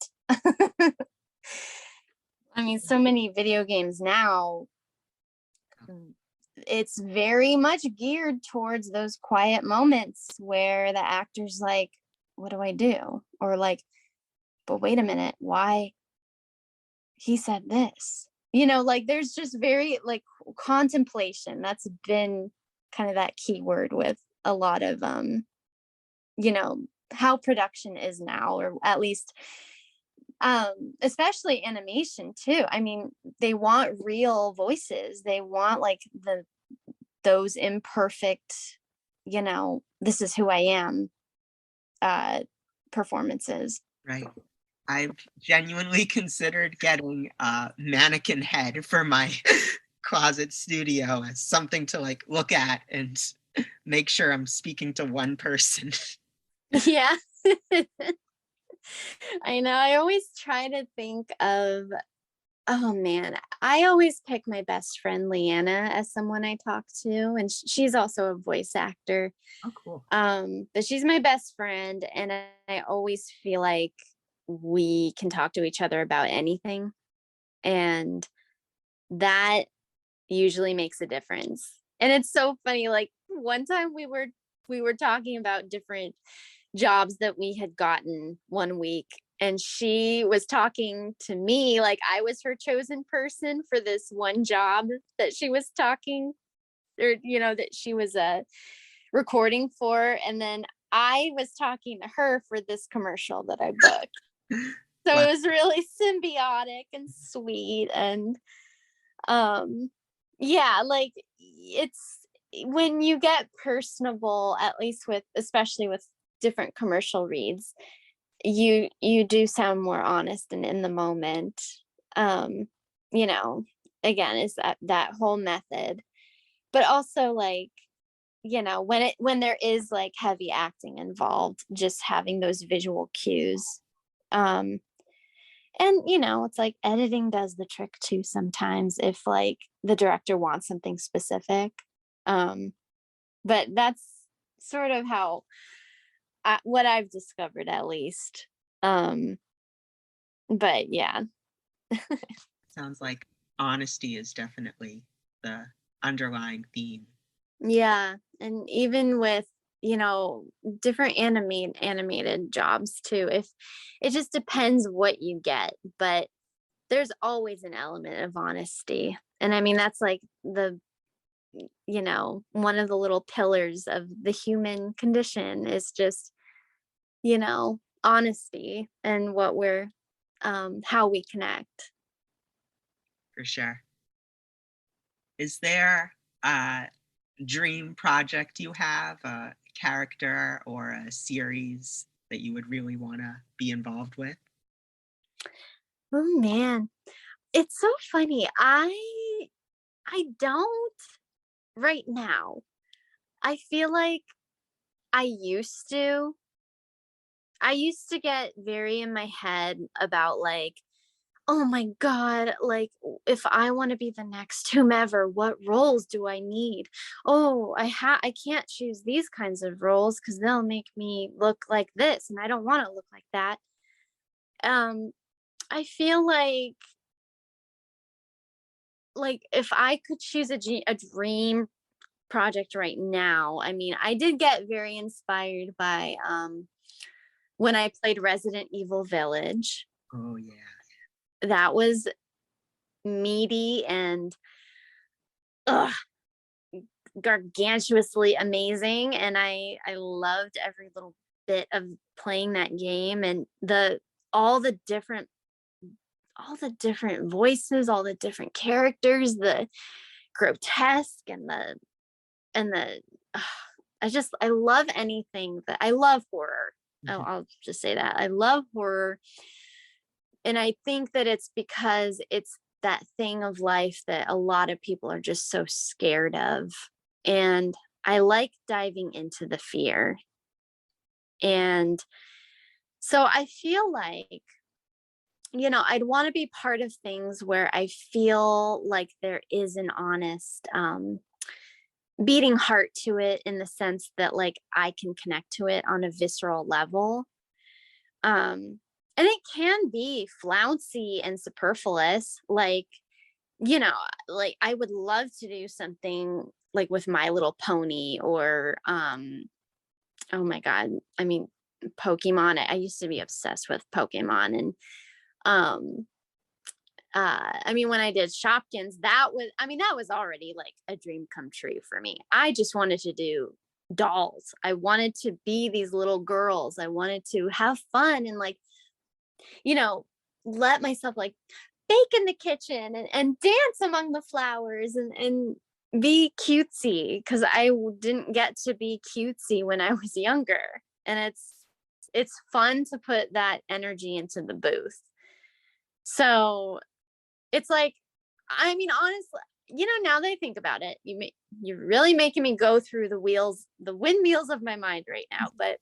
I mean, so many video games now, it's very much geared towards those quiet moments where the actor's like, what do I do? Or like, but wait a minute, why he said this? Like there's just very like contemplation. That's been kind of that key word with a lot of how production is now, or at least especially animation too. I mean, they want real voices. They want like those imperfect, this is who I am performances. Right. I've genuinely considered getting a mannequin head for my closet studio as something to like look at and make sure I'm speaking to one person. Yeah. I know. I always try to think of, oh man, I always pick my best friend Leanna as someone I talk to, and she's also a voice actor. Oh, cool. But she's my best friend, and I always feel like we can talk to each other about anything, and that usually makes a difference. And it's so funny, like one time we were talking about different jobs that we had gotten one week, and she was talking to me like I was her chosen person for this one job that she was talking, or that she was recording for, and then I was talking to her for this commercial that I booked. So Wow. it was really symbiotic and sweet, and yeah, like it's when you get personable, at least especially with different commercial reads, you do sound more honest and in the moment. um you know Again, is that whole method, but also like, when there is like heavy acting involved, just having those visual cues. um and it's like editing does the trick too sometimes if like the director wants something specific. um but that's sort of how what I've discovered, at least. um but yeah. Sounds like honesty is definitely the underlying theme. Yeah, and even with different animated jobs too, if it just depends what you get, but there's always an element of honesty. And I mean, that's like one of the little pillars of the human condition is just honesty, and what we're how we connect. For sure. Is there a dream project you have, a character or a series that you would really want to be involved with? Oh man, it's so funny. I don't right now. I feel like I used to. I used to get very in my head about like, oh my God, like if I want to be the next whomever, what roles do I need? Oh, I can't choose these kinds of roles because they'll make me look like this, and I don't want to look like that. Um, I feel like if I could choose a dream project right now, I mean, I did get very inspired by when I played Resident Evil Village. Oh, yeah. That was meaty and ugh, gargantuously amazing, and I loved every little bit of playing that game, and the all the different voices, all the different characters, the grotesque and the ugh, I love anything that I love horror. I'll just say that I love horror, and I think that it's because it's that thing of life that a lot of people are just so scared of. And I like diving into the fear. And so I feel like, I'd want to be part of things where I feel like there is an honest beating heart to it, in the sense that like I can connect to it on a visceral level. And it can be flouncy and superfluous, you know like I would love to do something like with My Little Pony, or oh my God, I mean, Pokemon. I used to be obsessed with Pokemon, and um I mean, when I did Shopkins, that was already like a dream come true for me. I just wanted to do dolls. I wanted to be these little girls. I wanted to have fun and like, you know, let myself like bake in the kitchen and dance among the flowers and be cutesy, because didn't get to be cutesy when I was younger. And it's fun to put that energy into the booth. So it's like, I mean, honestly, now that I think about it, you're really making me go through the windmills of my mind right now. But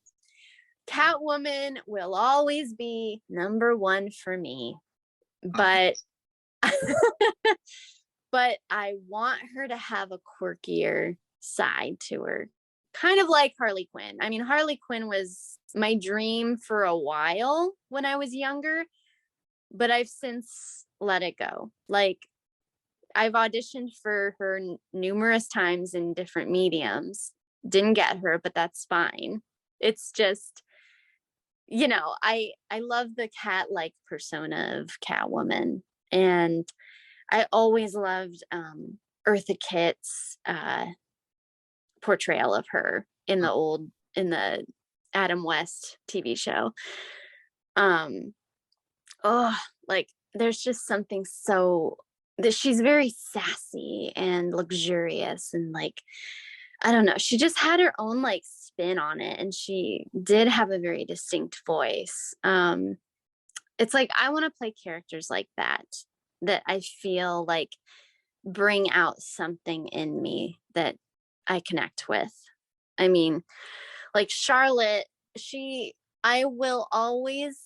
Catwoman will always be number one for me. But but I want her to have a quirkier side to her. Kind of like Harley Quinn. I mean, Harley Quinn was my dream for a while when I was younger, but I've since let it go. Like, I've auditioned for her numerous times in different mediums. Didn't get her, but that's fine. It's just, I love the cat-like persona of Catwoman. And I always loved Eartha Kitt's portrayal of her in the Adam West TV show. Like, there's just something so that she's very sassy and luxurious, and like, I don't know, she just had her own like spin on it, and she did have a very distinct voice. It's like, I want to play characters like that I feel like bring out something in me that I connect with. I mean, like Charlotte, I will always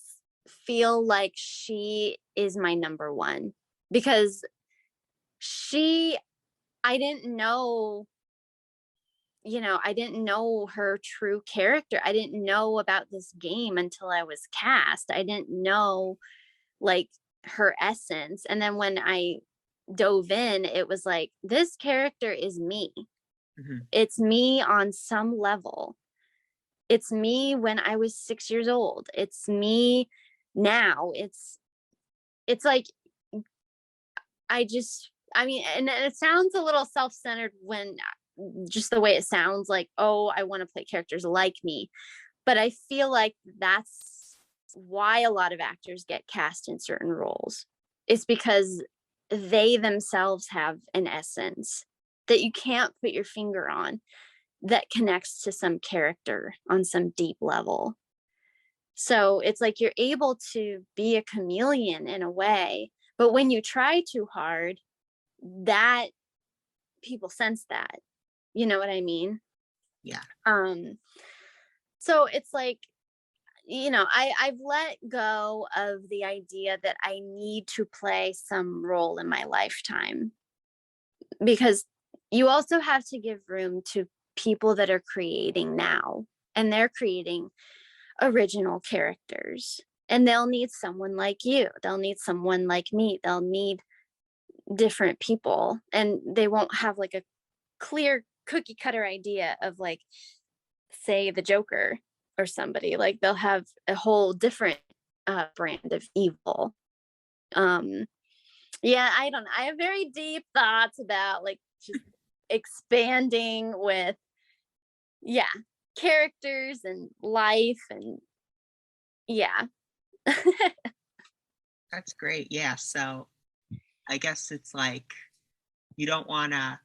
feel like she is my number one, because I didn't know her true character. I didn't know about this game until I was cast. I didn't know like her essence. And then when I dove in, it was like, this character is me. Mm-hmm. It's me on some level. It's me when I was 6 years old. It's me now. It's like, I mean, and it sounds a little self-centered when just the way it sounds like, oh, I want to play characters like me. But I feel like that's why a lot of actors get cast in certain roles. It's because they themselves have an essence that you can't put your finger on, that connects to some character on some deep level. So it's like you're able to be a chameleon in a way, but when you try too hard, that people sense that. You know what I mean? Yeah. So it's like, I've let go of the idea that I need to play some role in my lifetime, because you also have to give room to people that are creating now, and they're creating original characters, and they'll need someone like you. They'll need someone like me. They'll need different people, and they won't have like a clear cookie cutter idea of like, say, the Joker or somebody. Like, they'll have a whole different brand of evil. Yeah, I don't know. I have very deep thoughts about like just expanding with characters and life, and That's great. Yeah, so I guess it's like, you don't want to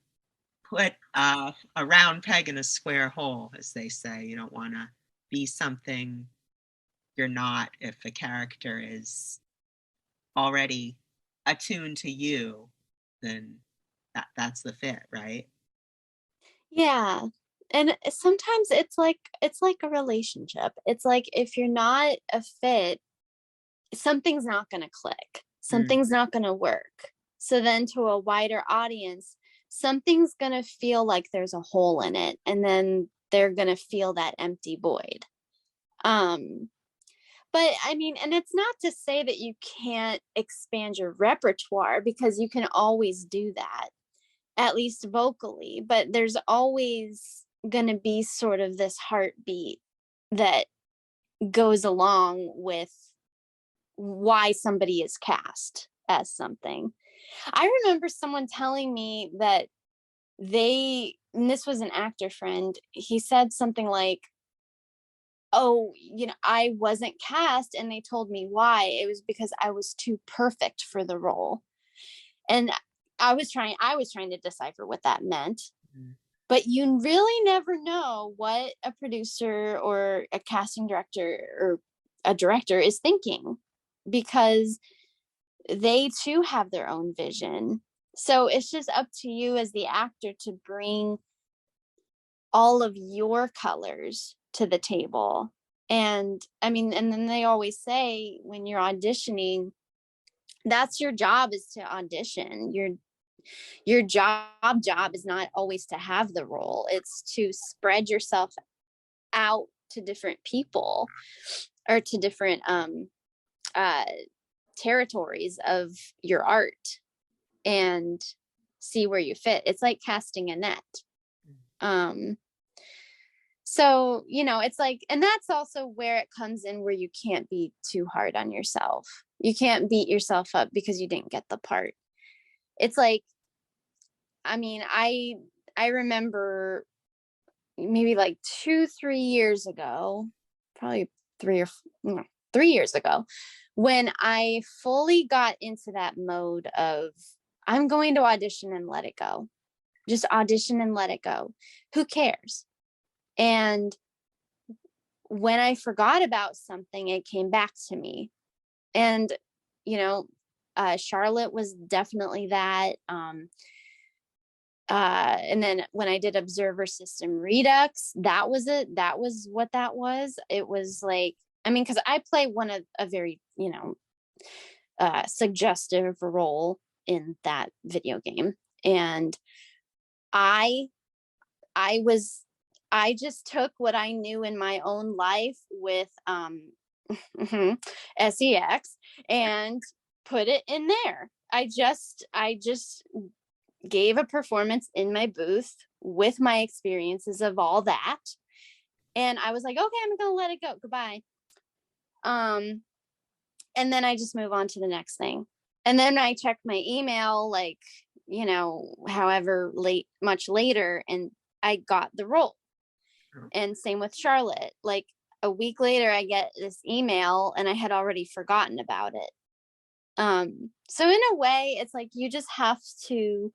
put a round peg in a square hole, as they say. You don't want to be something you're not. If a character is already attuned to you, then that's the fit, right? Yeah. And sometimes it's like a relationship. It's like, if you're not a fit, something's not going to click. Something's not going to work. So then to a wider audience, something's going to feel like there's a hole in it, and then they're going to feel that empty void. But I mean, and it's not to say that you can't expand your repertoire, because you can always do that, at least vocally, but there's always going to be sort of this heartbeat that goes along with why somebody is cast as something. I remember someone telling me that and this was an actor friend, he said something like, oh, I wasn't cast, and they told me why. It was because I was too perfect for the role. And I was trying to decipher what that meant. But you really never know what a producer or a casting director or a director is thinking, because they too have their own vision. So it's just up to you as the actor to bring all of your colors to the table. And I mean, and then they always say when you're auditioning, that's your job, is to audition. Your job is not always to have the role. It's to spread yourself out to different people, or to different uh territories of your art, and see where you fit. It's like casting a net. So, it's like, and that's also where it comes in, where you can't be too hard on yourself. You can't beat yourself up because you didn't get the part. It's like, I mean, I remember maybe like 2-3 years ago, probably 3 years ago, when I fully got into that mode of, I'm going to audition and let it go. Just audition and let it go. Who cares? And when I forgot about something, it came back to me. And, Charlotte was definitely that. And then when I did Observer System Redux, that was it. That was what that was. It was like, I mean, because I play a very, suggestive role in that video game. And I just took what I knew in my own life with SEX and put it in there. I just gave a performance in my booth with my experiences of all that. And I was like, okay, I'm going to let it go. Goodbye. And then I just move on to the next thing. And then I check my email, like, however much later, and I got the role. And same with Charlotte. Like a week later, I get this email and I had already forgotten about it. So in a way, it's like, you just have to,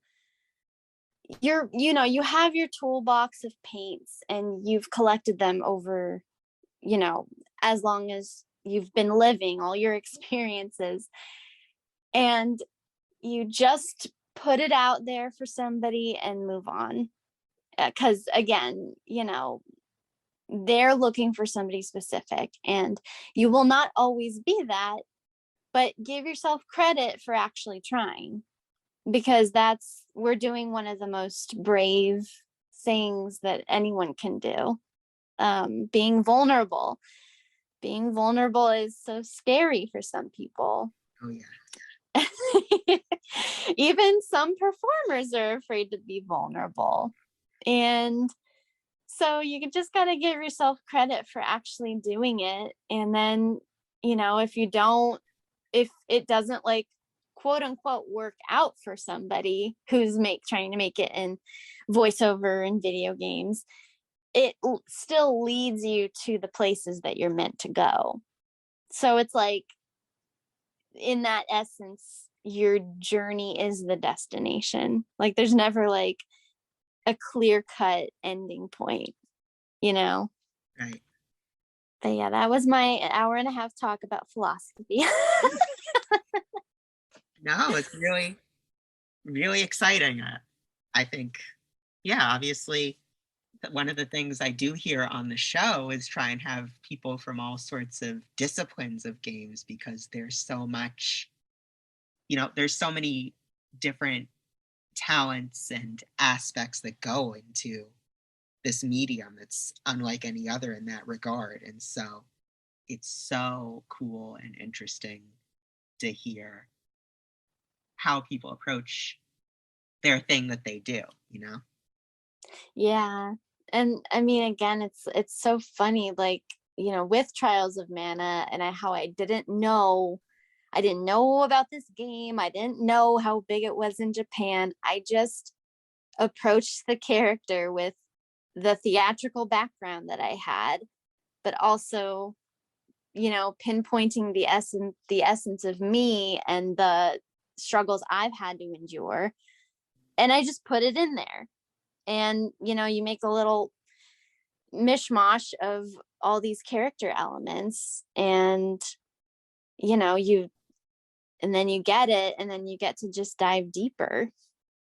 you have your toolbox of paints, and you've collected them over, as long as you've been living, all your experiences, and you just put it out there for somebody and move on. Because again, they're looking for somebody specific, and you will not always be that, but give yourself credit for actually trying, because we're doing one of the most brave things that anyone can do. Being vulnerable is so scary for some people. Oh yeah. Even some performers are afraid to be vulnerable. And so you just got to give yourself credit for actually doing it. And then, if it doesn't, like, quote unquote work out for somebody who's trying to make it in voiceover and video games, it still leads you to the places that you're meant to go. So it's like, in that essence, your journey is the destination. Like, there's never like a clear-cut ending point, Right. But yeah, that was my hour-and-a-half talk about philosophy. No, it's really, really exciting. I think, yeah, obviously, one of the things I do here on the show is try and have people from all sorts of disciplines of games, because there's so much, there's so many different talents and aspects that go into this medium that's unlike any other in that regard. And so it's so cool and interesting to hear how people approach their thing that they do. Yeah. And I mean, again, it's so funny, like, with Trials of Mana, and how I didn't know about this game. I didn't know how big it was in Japan. I just approached the character with the theatrical background that I had, but also, pinpointing the essence of me and the struggles I've had to endure. And I just put it in there. and you make a little mishmash of all these character elements, and you and then you get it, and then you get to just dive deeper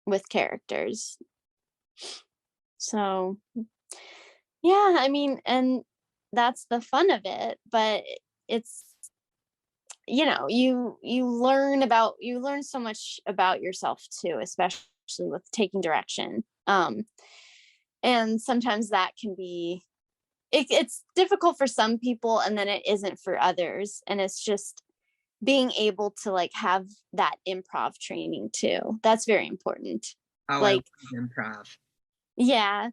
with characters. So yeah, I mean, and that's the fun of it, but it's you learn so much about yourself too, especially with taking direction. And sometimes that can be it's difficult for some people, and then it isn't for others, and it's just being able to like have that improv training too. That's very important. Oh, I love Like, improv. yeah.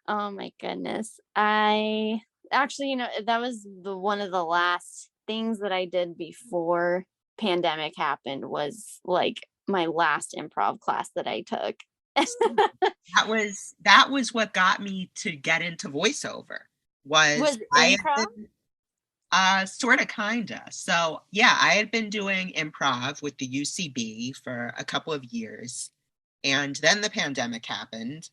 Oh my goodness. I actually, that was one of the last things that I did before pandemic happened, was like my last improv class that I took. That was what got me to get into voiceover. Was I had improv? been sort of, kinda. So yeah, I had been doing improv with the UCB for a couple of years, and then the pandemic happened,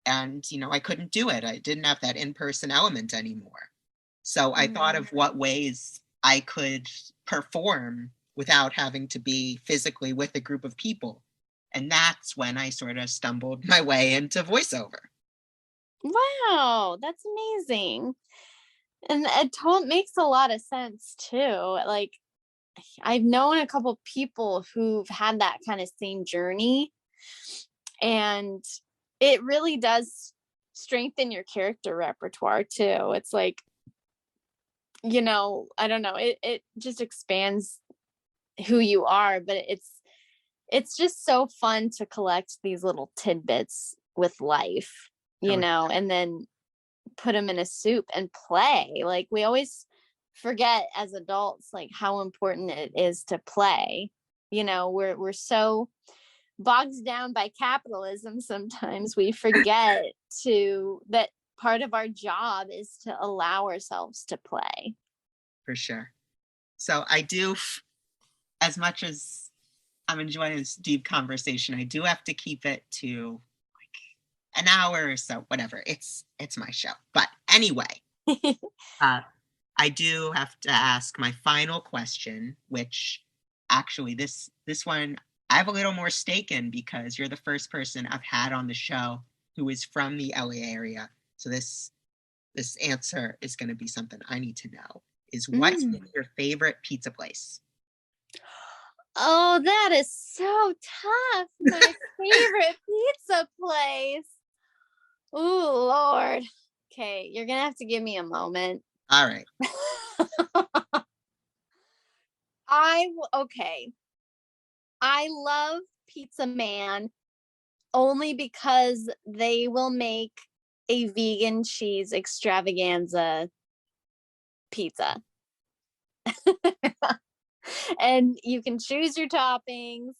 and I couldn't do it. I didn't have that in-person element anymore. So I thought of what ways I could perform without having to be physically with a group of people. And that's when I sort of stumbled my way into voiceover. Wow, that's amazing. And it makes a lot of sense too. Like, I've known a couple people who've had that kind of same journey, and it really does strengthen your character repertoire too. It's like, I don't know, it just expands who you are, but it's just so fun to collect these little tidbits with life, Totally. and then put them in a soup and play. Like, we always forget as adults like how important it is to play. We're so bogged down by capitalism, sometimes we forget that part of our job is to allow ourselves to play. For sure. So I do, as much as I'm enjoying this deep conversation, I do have to keep it to like an hour or so, whatever. It's my show. But anyway, I do have to ask my final question, which actually this one I have a little more stake in, because you're the first person I've had on the show who is from the LA area. So this answer is going to be something I need to know. Is what's your favorite pizza place? Oh, that is so tough. My favorite pizza place. Oh, Lord. Okay, you're gonna have to give me a moment. All right. Okay. I love Pizza Man only because they will make a vegan cheese extravaganza pizza. And you can choose your toppings.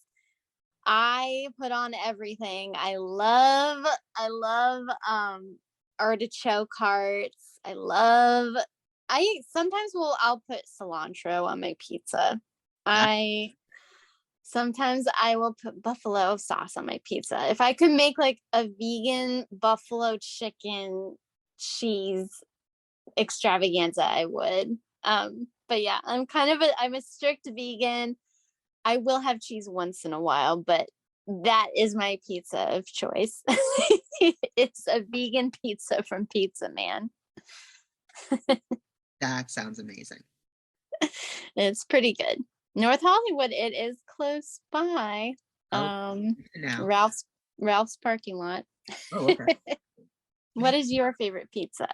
I put on everything. I love artichoke hearts. I'll put cilantro on my pizza. Sometimes I will put buffalo sauce on my pizza. If I could make like a vegan buffalo chicken cheese extravaganza, I would. But yeah, I'm a strict vegan. I will have cheese once in a while, but that is my pizza of choice. It's a vegan pizza from Pizza Man. That sounds amazing. It's pretty good. North Hollywood, it is close by. Now. Ralph's parking lot. Oh, okay. What is your favorite pizza?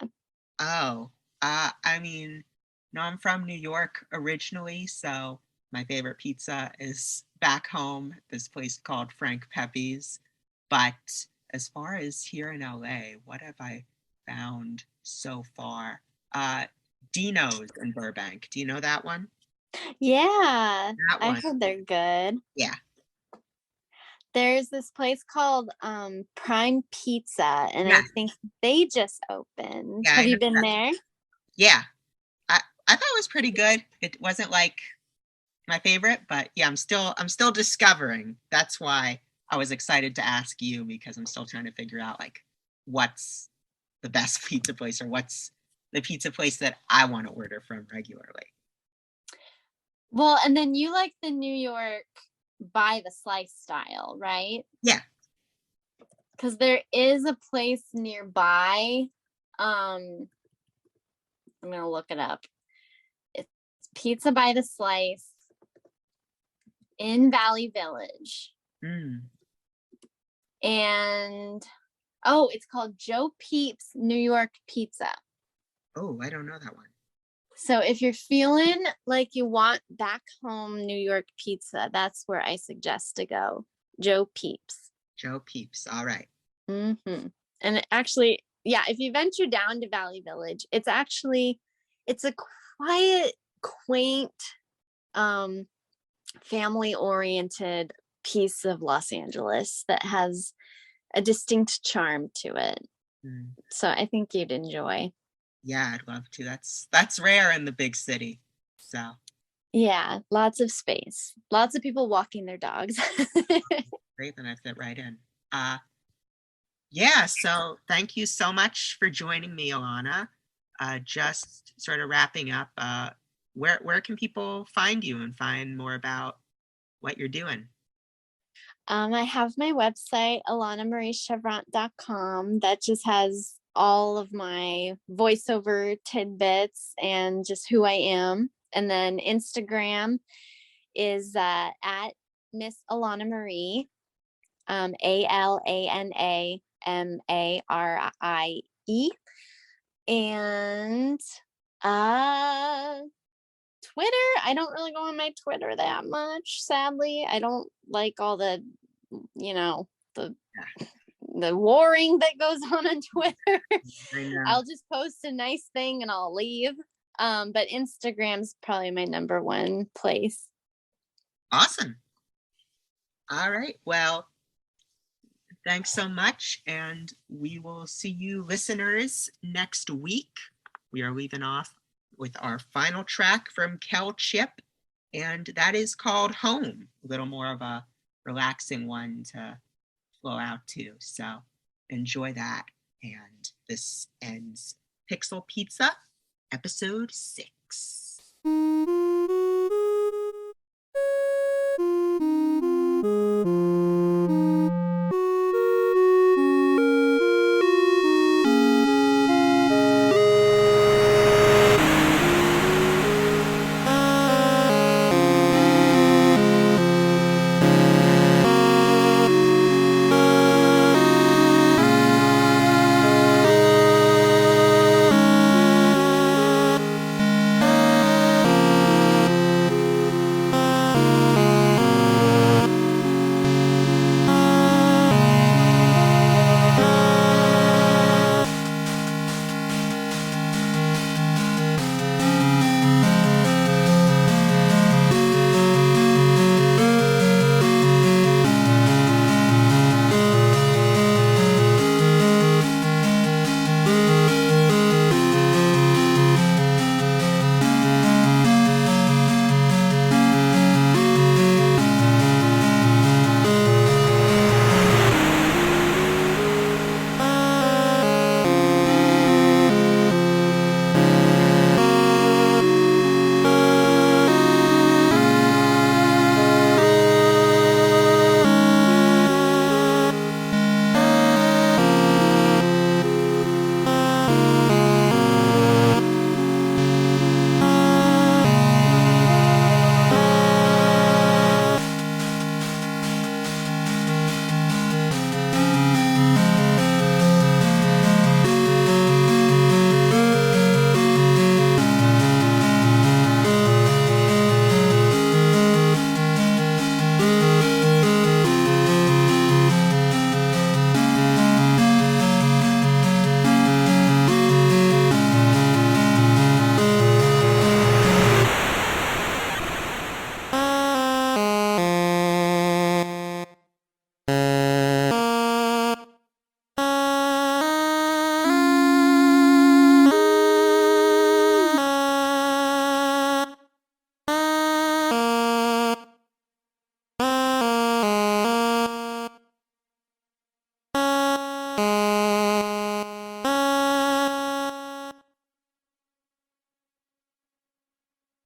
Oh, I mean, no, I'm from New York originally, so my favorite pizza is back home, this place called Frank Pepe's. But as far as here in LA, what have I found so far? Dino's in Burbank. Do you know that one? Yeah, That I one. heard they're good. Yeah. There's this place called Prime Pizza, and Yeah. I think they just opened. Yeah, Have you been there? Yeah. I thought it was pretty good. It wasn't like my favorite, but yeah, I'm still discovering. That's why I was excited to ask you, because I'm still trying to figure out like what's the best pizza place, or what's the pizza place that I want to order from regularly. Well, and then you like the New York by the slice style, right? Yeah. Because there is a place nearby. I'm gonna look it up. It's Pizza by the Slice in Valley Village. And it's called Joe Peeps New York Pizza. Oh, I don't know that one. So if you're feeling like you want back home New York pizza, that's where I suggest to go. Joe Peeps. Joe Peeps. All right. Mm-hmm. And actually, yeah, if you venture down to Valley Village, it's a quiet, quaint, family-oriented piece of Los Angeles that has a distinct charm to it. So I think you'd enjoy. Yeah, I'd love to. That's rare in the big city. So yeah, lots of space, lots of people walking their dogs. great, then I fit right in. Yeah, so thank you so much for joining me, Alana. Just sort of wrapping up, where can people find you and find more about what you're doing? I have my website, alanamariecheuvront.com, that just has all of my voiceover tidbits and just who I am. And then Instagram is at Miss Alana Marie, ALANAMARIE. And Twitter, I don't really go on my Twitter that much, sadly. I don't like all the the warring that goes on Twitter. I'll just post a nice thing and I'll leave. But Instagram's probably my number one place. Awesome. All right. Well, thanks so much. And we will see you listeners next week. We are leaving off with our final track from KELChip, and that is called Home. A little more of a relaxing one to flow out to. So enjoy that. And this ends Pixel Pizza, episode 6.